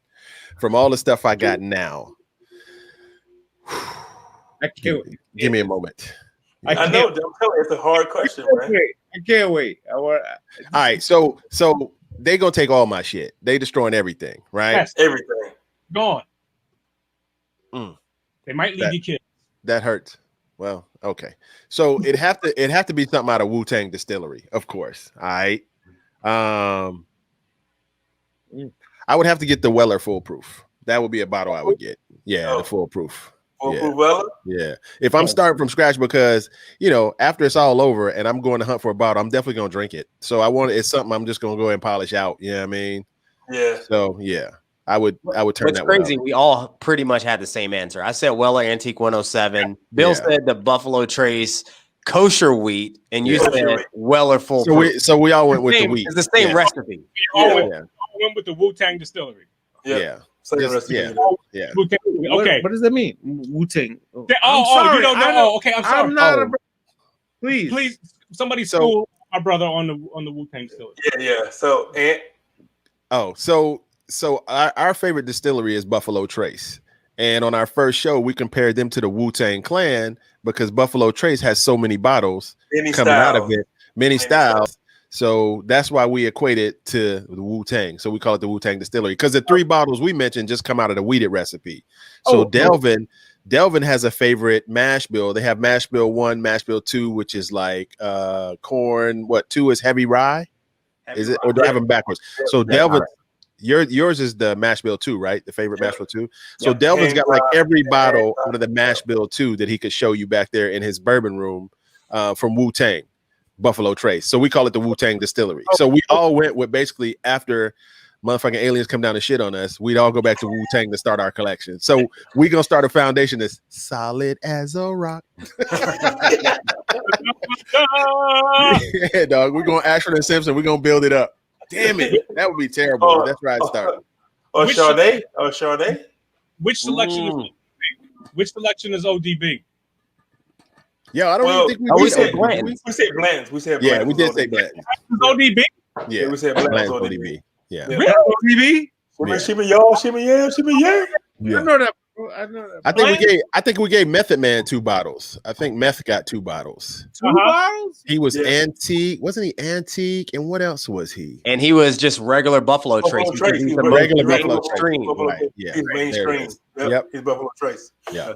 from all the stuff I got now. Give me a moment. I know. I'm telling you, it's a hard question, man. I can't wait. All right, so they gonna take all my shit. They destroying everything, right? Yes. Everything gone. They might leave you kids. That hurts. Well, okay. So it have to be something out of Wu-Tang Distillery, of course. All right. I would have to get the Weller Foolproof. That would be a bottle I would get. Yeah, the Foolproof. Foolproof Weller? Yeah. If I'm starting from scratch, because after it's all over and I'm going to hunt for a bottle, I'm definitely gonna drink it. So it's something I'm just gonna go ahead and polish out. You know what I mean? Yeah. So yeah, I would turn What's that crazy, one out. we all pretty much had the same answer. I said Weller Antique 107. Bill said the Buffalo Trace kosher wheat, and you said Weller Foolproof. So we all went with the wheat. It's the same recipe. We all went with the Wu-Tang Distillery. Yeah. Okay. What does that mean? Wu-Tang. You don't know. Okay, I'm sorry. I'm not Please, somebody school my brother on the Wu-Tang Distillery. Yeah. So our favorite distillery is Buffalo Trace. And on our first show, we compared them to the Wu-Tang Clan because Buffalo Trace has so many bottles coming out of it, many styles. So that's why we equate it to the Wu-Tang. So we call it the Wu-Tang Distillery because the 3 bottles we mentioned just come out of the weeded recipe. So Delvin has a favorite mash bill. They have mash bill 1, mash bill 2, which is like corn. What 2 is heavy rye? Is it, or do I have them backwards? So Delvin, yours is the mash bill 2, right? The favorite mash bill 2. So Delvin's got like every bottle out of the mash bill 2 that he could show you back there in his bourbon room from Wu-Tang. Buffalo Trace. So we call it the Wu-Tang Distillery. So we all went with basically after motherfucking aliens come down and shit on us, we'd all go back to Wu-Tang to start our collection. So we gonna start a foundation that's solid as a rock. Yeah, dog. We're gonna Ashford and Simpson. We're gonna build it up. Damn it. That would be terrible. That's where I'd start. Chardonnay? Which selection is ODB? Yeah, I don't even think we said blends. We said blends. Yeah, we did say blends. ODB? Yeah, we said blends. ODB. Yeah. Really? ODB? Shimmy yeah. I know that. I think we gave Method Man 2 bottles. I think Meth got 2 bottles. 2 bottles? He was antique. Wasn't he antique? And what else was he? And he was just regular Buffalo Trace. He's the regular Buffalo Trace. Right. Yeah. He's mainstream. Yep. He's Buffalo Trace. Yeah.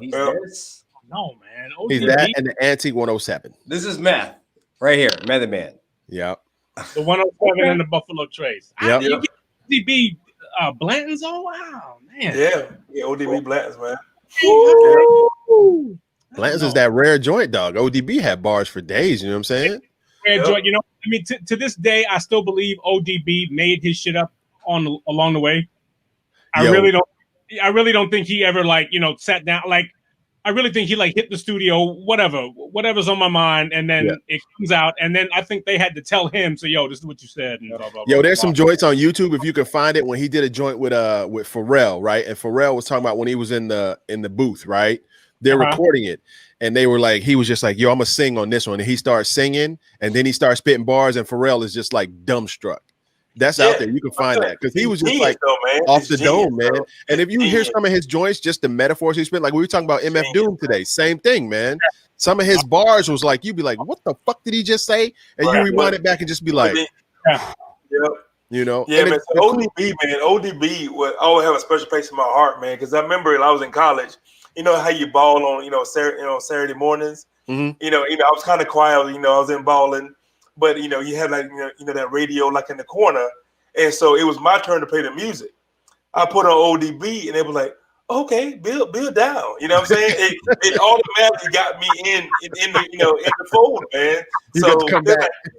No, man. ODB. He's that and the Antique 107. This is Meth right here. Method Man. Yep. The 107 and the Buffalo Trace. Yep. You get ODB Blantons? Oh, wow, man. Yeah, ODB Blantons, man. Blantons is that rare joint, dog. ODB had bars for days. You know what I'm saying? Rare joint. I mean, to this day, I still believe ODB made his shit up along the way. I really don't think he ever sat down I really think he hit the studio, whatever's on my mind, and then it comes out, and then I think they had to tell him, so this is what you said. And blah, blah, there's some joints on YouTube if you can find it when he did a joint with Pharrell, right? And Pharrell was talking about when he was in the booth, right? They're recording it, and they were like, he was just like, "Yo, I'm gonna sing on this one," and he starts singing, and then he starts spitting bars, and Pharrell is just dumbstruck. That's out there. You can find that because he was just off the dome, man. Bro. And if you hear some of his joints, just the metaphors he spit, like we were talking about MF Doom today, same thing, man. Some of his bars was you'd be like, what the fuck did he just say? And you rewind it back and just be like, you know. Yeah, man. So ODB would always have a special place in my heart, man. Because I remember when I was in college, you know how you ball on, Saturday mornings. Mm-hmm. I was kind of quiet. I was in balling. But you had that radio in the corner, and so it was my turn to play the music. I put on ODB, and they were like, "Okay, build down." You know what I'm saying? It automatically got me in the fold, man. So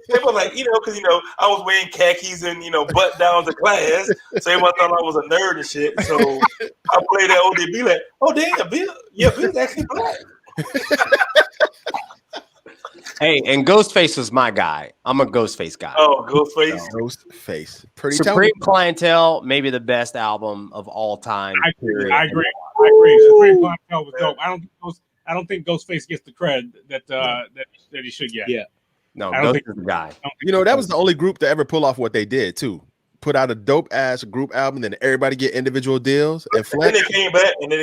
they were like, because I was wearing khakis and butt downs to class, so everyone thought I was a nerd and shit. So I played that ODB like, "Oh damn, Bill's actually black." Hey, and Ghostface was my guy. I'm a Ghostface guy. Oh, Ghostface. Ghostface. Pretty Supreme Clientele, maybe the best album of all time. I agree. Supreme Clientele was dope. I don't think Ghostface gets the cred that he should get. Yeah. No, Ghost is the guy. That was the only group to ever pull off what they did too. Put out a dope ass group album, then everybody get individual deals. And then they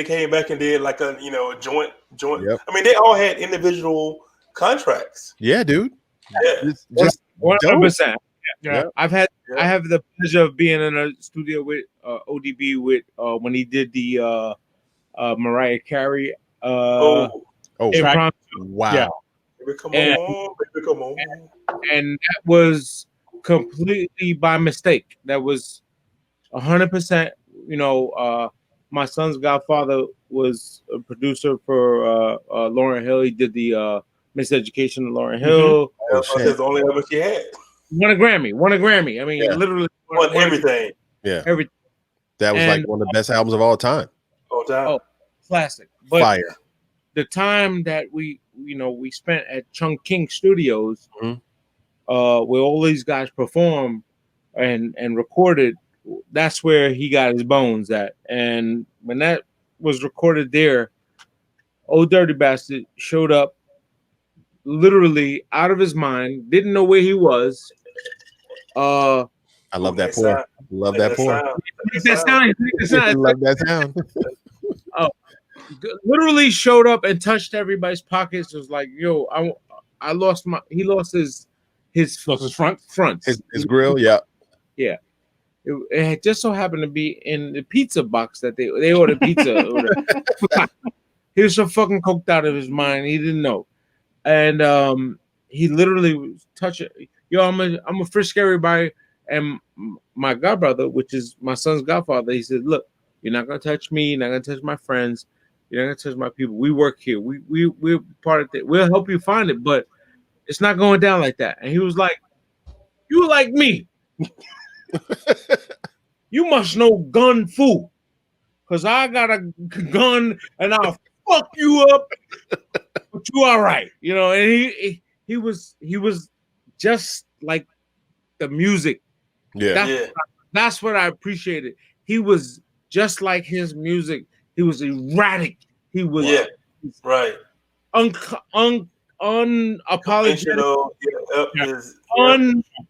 came back and did a joint. Yep. I mean, they all had individual contracts. Yeah, dude. Yeah. Just 100%. Yeah. I have the pleasure of being in a studio with ODB with when he did the Mariah Carey wow. Yeah. Baby, come on. And that was completely by mistake. That was 100%. You know, my son's godfather was a producer for Lauryn Hill. He did the Miseducation of Lauryn Hill. That's the only ever she had. Won a Grammy. I mean, literally won everything. Yeah, everything. That was like one of the best albums of all time. All time. Oh, classic. But Fire. the time that we spent at Chung King Studios, where all these guys performed and recorded, that's where he got his bones at. And when that was recorded there, Old Dirty Bastard showed up literally out of his mind, didn't know where he was. I love that pour. Love that pour. That sound. Love that sound. Literally showed up and touched everybody's pockets. It was like, yo, he lost his front. His grill, yeah. It had just so happened to be in the pizza box that they ordered pizza. He was so fucking coked out of his mind, he didn't know. And he literally was touching. Yo, I'm a frisk everybody. And my godbrother, which is my son's godfather, he said, "Look, you're not gonna touch me. You're not gonna touch my friends. You're not gonna touch my people. We work here. We're part of it. We'll help you find it, but it's not going down like that." And he was like, "You like me? You must know gun fu, cause I got a gun and I'll fuck you up, but you all right, you know." And he was just like the music. That's what I appreciated. He was just like his music. He was erratic. He was unapologetic.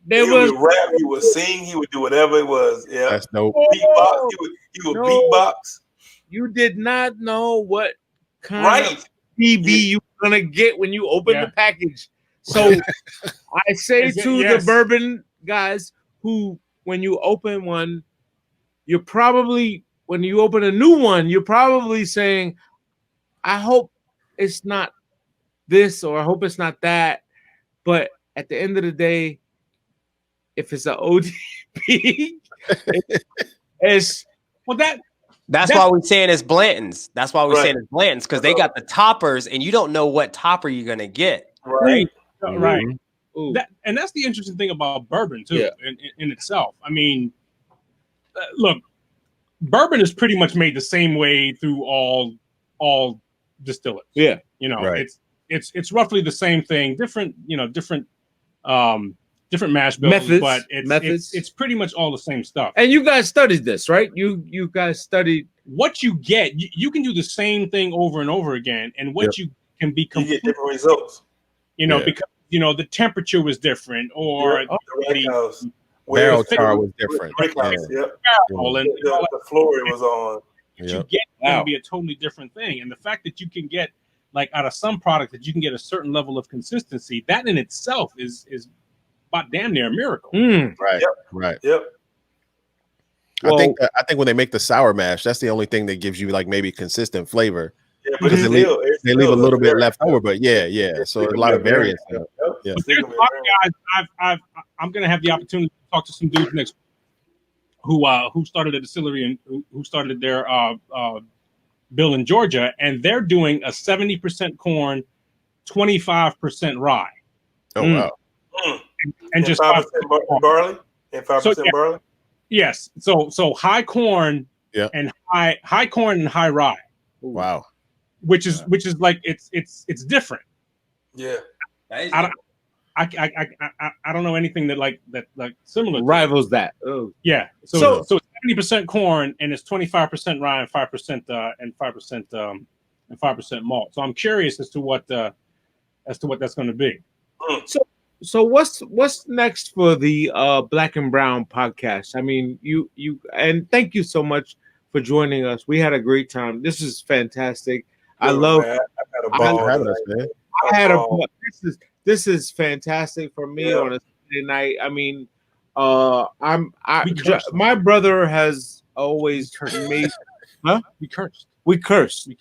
He would rap. He would sing. He would do whatever it was. Yeah, that's dope. Beatbox. He would beatbox. You did not know what kind of TV you were gonna get when you open the package. So I say to the bourbon guys, who, when you open one, when you open a new one, you're probably saying, I hope it's not this, or I hope it's not that. But at the end of the day, if it's an ODP, it's that's why we're saying it's Blanton's. That's why we're saying it's Blanton's, because they got the toppers, and you don't know what topper you're gonna get. Right. Mm-hmm. Right. And that's the interesting thing about bourbon too, in itself. I mean, look, bourbon is pretty much made the same way through all distillates. Yeah, you know, it's roughly the same thing, different mash bills, but it's pretty much all the same stuff. And you guys studied this, right? You guys studied what you get. You can do the same thing over and over again, and what you can be you get different results. You know, because the temperature was different, or the barrel char was different. And the floor it was on. What you get can be a totally different thing. And the fact that you can get, like, out of some product that you can get a certain level of consistency, that in itself is about damn near a miracle. Right. Yep. I think when they make the sour mash, that's the only thing that gives you like maybe consistent flavor. Yeah, but they leave a little bit left over, but so a lot of variance. Yeah. I'm gonna have the opportunity to talk to some dudes next who started a distillery and who started their bill in Georgia, and they're doing a 70% corn, 25% rye. Oh wow! And just 5% barley and 5% barley. Yes. So high corn and high corn and high rye. Wow. Which is like it's different. Yeah. I don't know anything that similar rivals that. Oh. Yeah. So 70% corn, and it's 25% rye and 5% malt. So I'm curious as to what that's going to be. So what's next for the Black and Brown podcast? I mean, you and thank you so much for joining us. We had a great time. This is fantastic. I love. Man. I had a ball. This is fantastic for me on a Saturday night. I mean, my brother has always made. Huh? We cursed. Ooh, we cursed a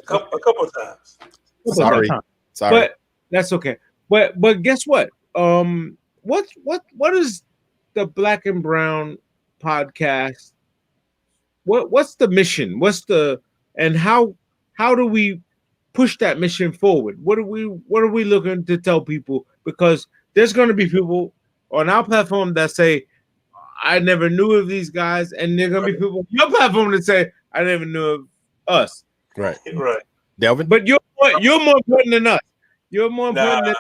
couple of times. Sorry. But that's okay. But guess what? What is the Black and Brown podcast, what's the mission? And how do we push that mission forward? What are we looking to tell people? Because there's going to be people on our platform that say, I never knew of these guys, and there's going to be people on your platform that say, I never knew of us. Right. Delvin? But you're more important than us. You're more important than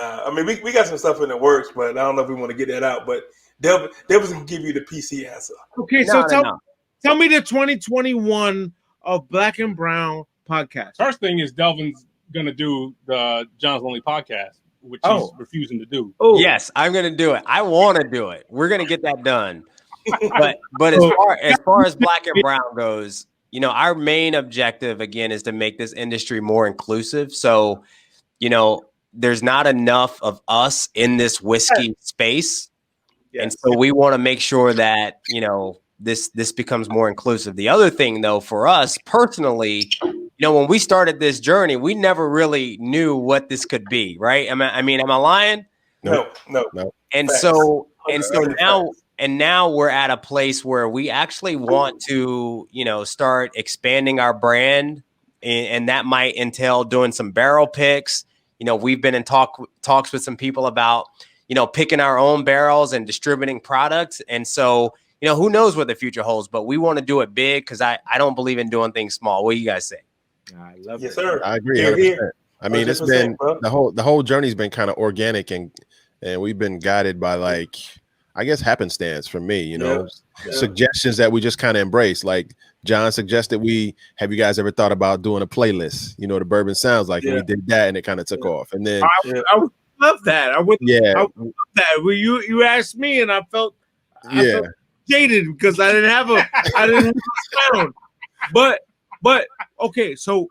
I mean, we got some stuff in the works, but I don't know if we want to get that out. But Delvin can give you the PC answer. Okay, so tell me the 2021 of Black and Brown podcast. First thing is Delvin's gonna do the John's Lonely podcast, which he's refusing to do. Oh yes, I'm gonna do it. I want to do it. We're gonna get that done. But as far as Black and Brown goes, you know, our main objective again is to make this industry more inclusive. So, you know, there's not enough of us in this whiskey space. Yes. And so we want to make sure that, you know, this becomes more inclusive. The other thing, though, for us personally, you know, when we started this journey, we never really knew what this could be, right? Am I lying? No. And Facts. so now we're at a place where we actually want to, you know, start expanding our brand, and that might entail doing some barrel picks. You know, we've been in talks with some people about, you know, picking our own barrels and distributing products. And so, you know, who knows what the future holds, but we want to do it big because I don't believe in doing things small. What do you guys say? I love yes, it. Sir. I agree. 100%. I mean, it's been the whole journey's been kind of organic, and we've been guided by, like, I guess, happenstance for me, you know, suggestions that we just kind of embrace. Like John suggested, have you guys ever thought about doing a playlist? You know, the bourbon sounds like, and we did that, and it kind of took off. And then I would love that. I would love that. Well, you asked me, and I felt jaded because I didn't have a sound. But okay, so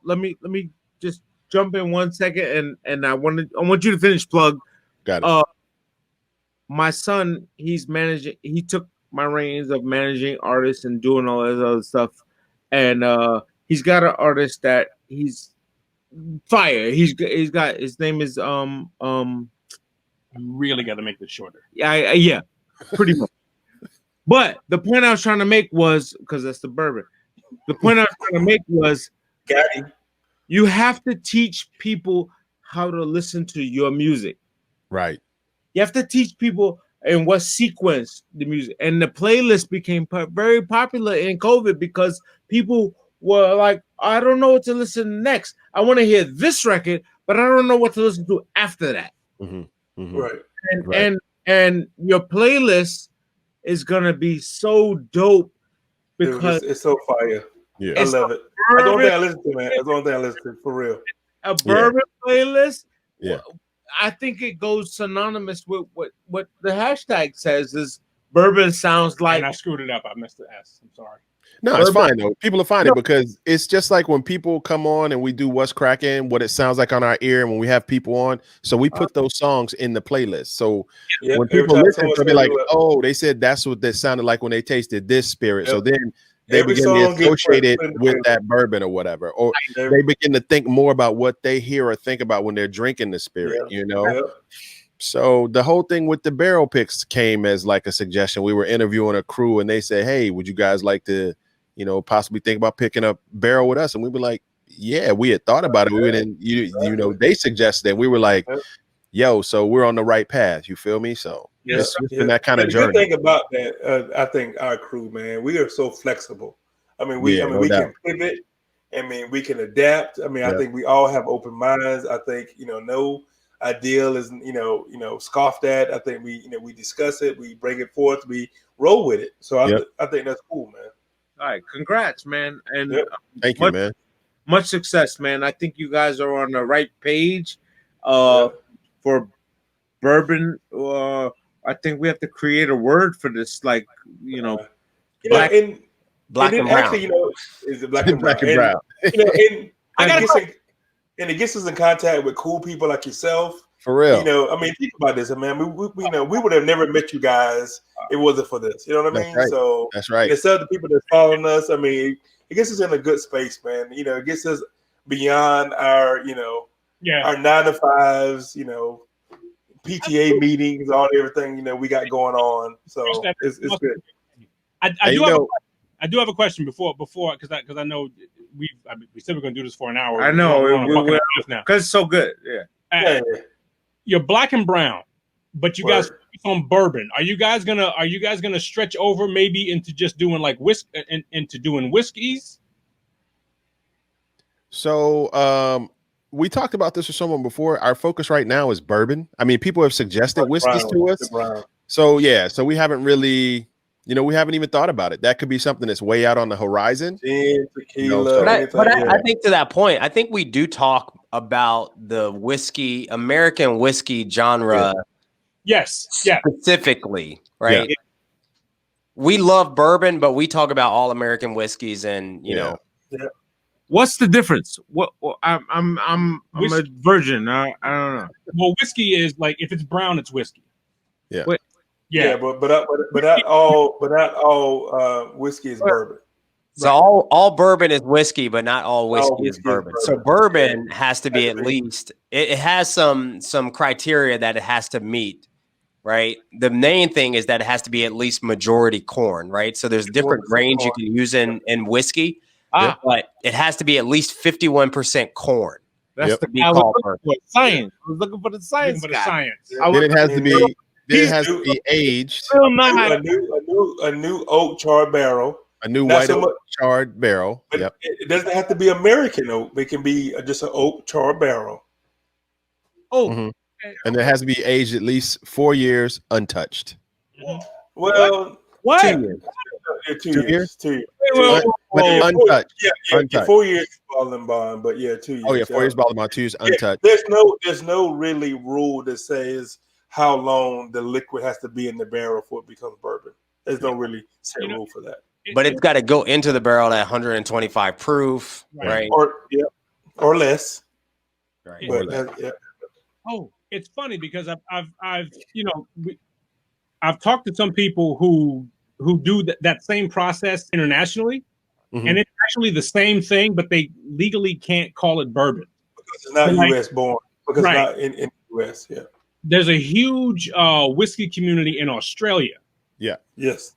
let me just jump in 1 second, and I want you to finish, Plug. Got it. My son, he took my reins of managing artists and doing all this other stuff, and he's got an artist that he's fire. He's got, his name is You really got to make this shorter. Yeah, pretty much. But the point I was trying to make was, because that's the bourbon. The point I was trying to make was, you have to teach people how to listen to your music. Right. You have to teach people in what sequence the music, and the playlist became very popular in COVID because people were like, I don't know what to listen to next. I want to hear this record, but I don't know what to listen to after that. Mm-hmm. Mm-hmm. Right. And your playlist is gonna be so dope because Dude, it's so fire. Yeah, I love it. That's the only thing I listen to, man. That's the only thing I listen to, for real. A bourbon playlist. Yeah. I think it goes synonymous with what the hashtag says is bourbon sounds like. And I screwed it up. I missed the S. I'm sorry. No, it's fine though. People will find it because it's just like when people come on and we do What's Cracking, what it sounds like on our ear, and when we have people on, so we put those songs in the playlist. So when people listen, they'll be like, "Oh, they said that's what they sounded like when they tasted this spirit." So then they begin to associate it with that bourbon or whatever, or they begin to think more about what they hear or think about when they're drinking the spirit, you know? So the whole thing with the barrel picks came as like a suggestion. We were interviewing a crew and they said, hey, would you guys like to, you know, possibly think about picking up barrel with us? And we were like, yeah, we had thought about it. We didn't, you know, they suggested it. We were like, yo, so we're on the right path. You feel me? So it's been that kind of journey. The good thing about that, I think our crew, man, we are so flexible. I mean, we can pivot. I mean, we can adapt. I mean, I think we all have open minds. I think, you know, no ideal is, you know, scoffed at. I think we discuss it, we bring it forth, we roll with it. So I think that's cool, man. All right, congrats, man, and thank you, man. Much success, man. I think you guys are on the right page for bourbon. I think we have to create a word for this, like, you know, black and brown. Actually, you know, is it black and brown? You know, and it gets us in contact with cool people like yourself. For real. You know, I mean, think about this, man. We know we would have never met you guys if it wasn't for this. You know what I mean? Right. So that's right. It's other people that's following us. I mean, it gets us in a good space, man. You know, it gets us beyond our, you know, our 9 to 5s, you know, PTA meetings, all everything we got going on. So it's good. I do have a question before because I know we said we're going to do this for an hour. I know we're now because it's so good. Yeah. You're black and brown, but you guys on bourbon. Are you guys gonna stretch over maybe into just doing like into doing whiskeys? So we talked about this with someone before. Our focus right now is bourbon. I mean, people have suggested whiskeys to us. So we haven't really, we haven't even thought about it. That could be something that's way out on the horizon. Tequila, I think to that point, I think we do talk about the American whiskey genre. Yes. Specifically, right? Yeah. We love bourbon, but we talk about all American whiskeys, and you know. Yeah. What's the difference? I'm a virgin. I don't know. Well, whiskey is like if it's brown, it's whiskey. Yeah. But not all whiskey is bourbon. So all bourbon is whiskey, but not all whiskey is bourbon. So bourbon has to be at least it has some criteria that it has to meet, right? The main thing is that it has to be at least majority corn, right? So there's different grains you can use in whiskey, but it has to be at least 51% corn. That's the science. I was looking for the science. Then it has to be. It has to be aged. A new oak charred barrel. A new white oak charred barrel. Yep. It doesn't have to be American oak. It can be just an oak charred barrel. And it has to be aged at least 4 years untouched. Well, what? 2 years. 2 years. 2 years. Untouched. Untouched. 4 years bottle and bond, but 2 years. Oh yeah, 4 years bottle and bond, 2 years untouched. There's no really rule that says how long the liquid has to be in the barrel before it becomes bourbon. There's no really set rule for that. But it's got to go into the barrel at 125 proof, right? Or less. Right. But, Oh, it's funny because I've talked to some people who do that same process internationally, and it's actually the same thing, but they legally can't call it bourbon because it's not U.S. born. Because it's not in the U.S. Yeah. There's a huge whiskey community in Australia. Yeah. Yes.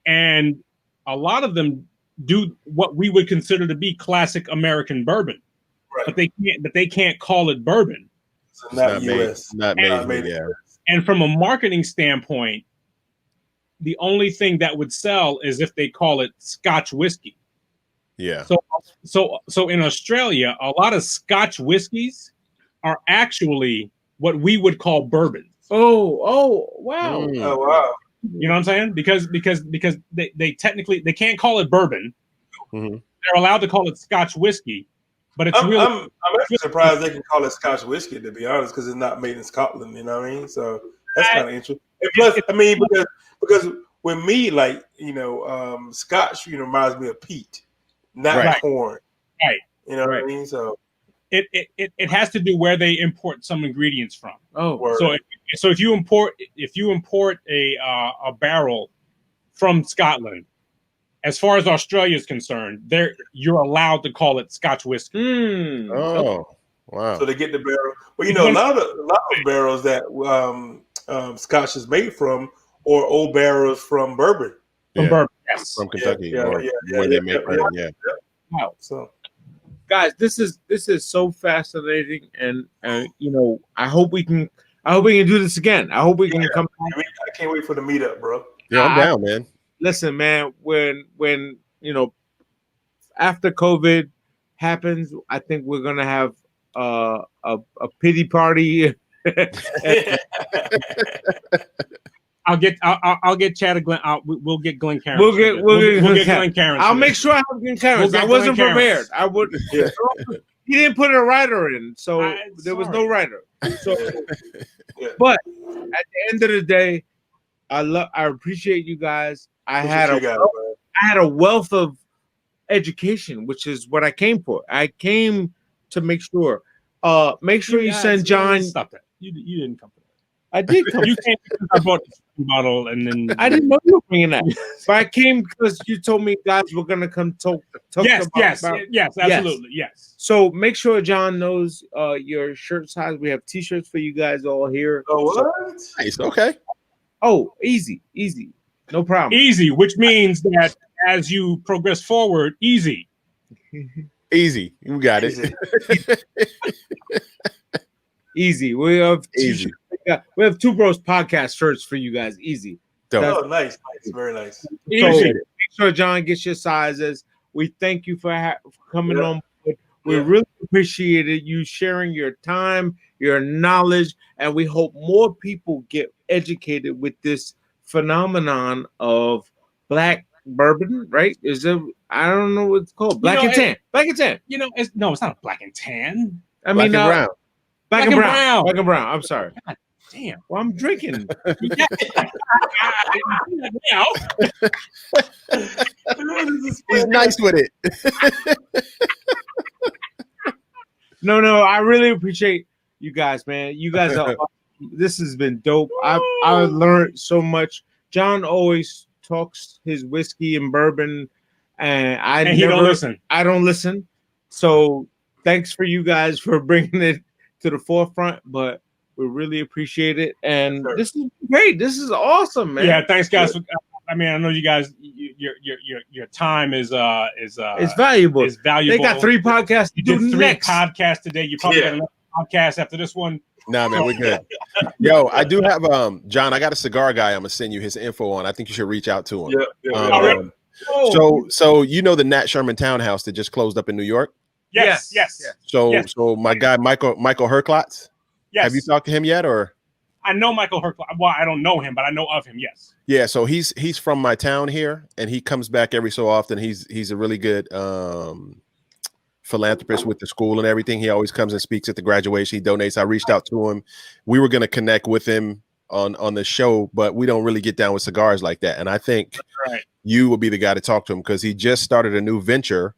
And a lot of them do what we would consider to be classic American bourbon, but they can't call it bourbon. It's not U.S. Not made. Yeah. And from a marketing standpoint, the only thing that would sell is if they call it Scotch whiskey. Yeah. So in Australia, a lot of Scotch whiskeys are actually what we would call bourbon. Oh, wow. Oh, wow. You know what I'm saying? Because they technically they can't call it bourbon. They're allowed to call it Scotch whiskey, but it's I'm actually surprised they can call it Scotch whiskey, to be honest, because it's not made in Scotland. You know what I mean? So that's kind of interesting. And plus, I mean, because with me, like Scotch, reminds me of peat, not corn. Right. You know what I mean? So it has to do where they import some ingredients from. Oh, so if you import a barrel from Scotland, as far as Australia is concerned, you're allowed to call it Scotch whiskey. Oh, wow! So they get the barrel. Well, a lot of barrels that Scotch is made from, or old barrels from bourbon. Bourbon, yes, from Kentucky, where they make bourbon. Yeah. Wow. So. Guys, this is so fascinating, and I hope we can do this again. I hope we can come back. I can't wait for the meetup, bro. Yeah, I'm down, man. Listen, man, when after COVID happens, I think we're gonna have a pity party. I'll get Chad and Glenn. We'll get Glenn Cairns. We'll get Glenn Cairns. I'll make sure I have Glenn Cairns. I wasn't prepared. I would. Yeah. He didn't put a writer in, so there was no writer. So, but at the end of the day, I appreciate you guys. I had a wealth of education, which is what I came for. I came to make sure. Make sure you send John. Stop that. You didn't come for that. I did come. You came because I bought the bottle, and then I didn't know you were bringing that, but I came because you told me guys were gonna come talk Yes, about, yes, about. yes, absolutely, yes. So make sure John knows your shirt size. We have T-shirts for you guys all here. Oh, what? Nice. Okay. Oh, easy, no problem. Easy, which means that as you progress forward, easy. Easy. You got it. Easy. We have Easy. We have Two Bros podcast shirts for you guys. Easy. Dope. Oh, nice, very nice. So Easy. make sure John gets your sizes. We thank you for coming Yeah. on board. We Yeah. really appreciated you sharing your time, your knowledge, and we hope more people get educated with this phenomenon of black bourbon. Right? Is it? I don't know what it's called. Black and tan. Black and tan. You know, it's not a black and tan. I Black mean, and brown. Black and brown. Black and brown. I'm sorry. God damn. Well, I'm drinking. Now, He's nice with it. No, I really appreciate you guys, man. You guys are awesome. This has been dope. I learned so much. John always talks his whiskey and bourbon, and he don't listen. I don't listen. So thanks for you guys for bringing it to the forefront, but we really appreciate it. And this is great. This is awesome, man. Yeah, thanks, guys. I mean, I know you guys. Your time is It's valuable. Is valuable. They got 3 podcasts. You did 3 podcasts today. You probably got another podcast after this one. Nah, man, we're good. Yo, I do have John. I got a cigar guy. I'm gonna send you his info on. I think you should reach out to him. So you know the Nat Sherman Townhouse that just closed up in New York. Yes. So my guy Michael Herklotz. Yes. Have you talked to him yet, or? I know Michael Herklotz. Well, I don't know him, but I know of him. Yes. Yeah. So he's from my town here, and he comes back every so often. He's a really good philanthropist with the school and everything. He always comes and speaks at the graduation. He donates. I reached out to him. We were going to connect with him on the show, but we don't really get down with cigars like that. And I think you will be the guy to talk to him because he just started a new venture.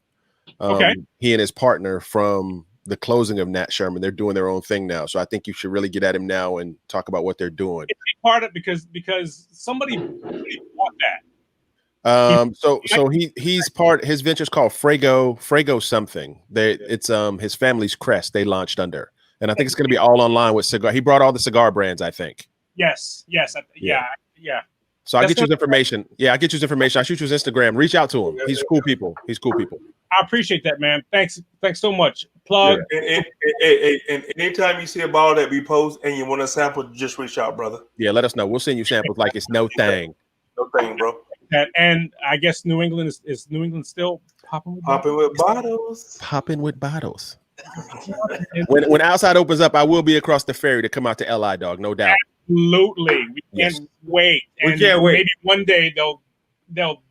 He and his partner from the closing of Nat Sherman, they're doing their own thing now. So I think you should really get at him now and talk about what they're doing. It's part of because somebody bought that. So he's part. His venture's called Frago something. It's his family's crest. They launched under, and I think it's going to be all online with cigar. He brought all the cigar brands, I think. Yes. Yeah. So I'll get you his information. Yeah, I'll get you his information. I'll shoot you his Instagram. Reach out to him. He's cool people. I appreciate that, man. Thanks so much. Plug. And anytime you see a bottle that we post and you want a sample, just reach out, brother. Yeah, let us know. We'll send you samples like it's no thing. No thing, bro. And I guess New England is New England still popping with bottles. Popping with bottles. When outside opens up, I will be across the ferry to come out to LI, dog. No doubt. Absolutely. We can't wait. And we can't wait. Maybe one day they'll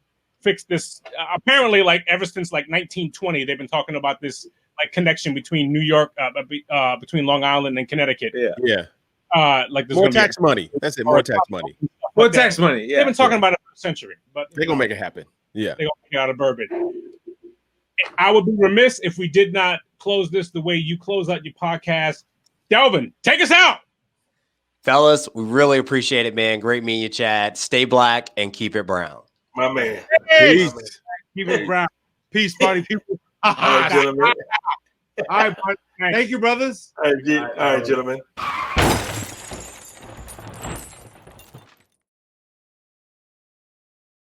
fix this. Apparently, like ever since like 1920, they've been talking about this like connection between New York, between Long Island and Connecticut. Yeah. Like more tax money. That's it. More tax money. More tax money. Yeah. They've been talking about it for a century, but they're gonna make it happen. Yeah. They're gonna make it out of bourbon. I would be remiss if we did not close this the way you close out your podcast. Delvin, take us out. Fellas, we really appreciate it, man. Great meeting you, Chad. Stay black and keep it brown. My man. Peace. Keep it brown. Peace, party people. All right, gentlemen. All right, thank you, brothers. All right, gentlemen.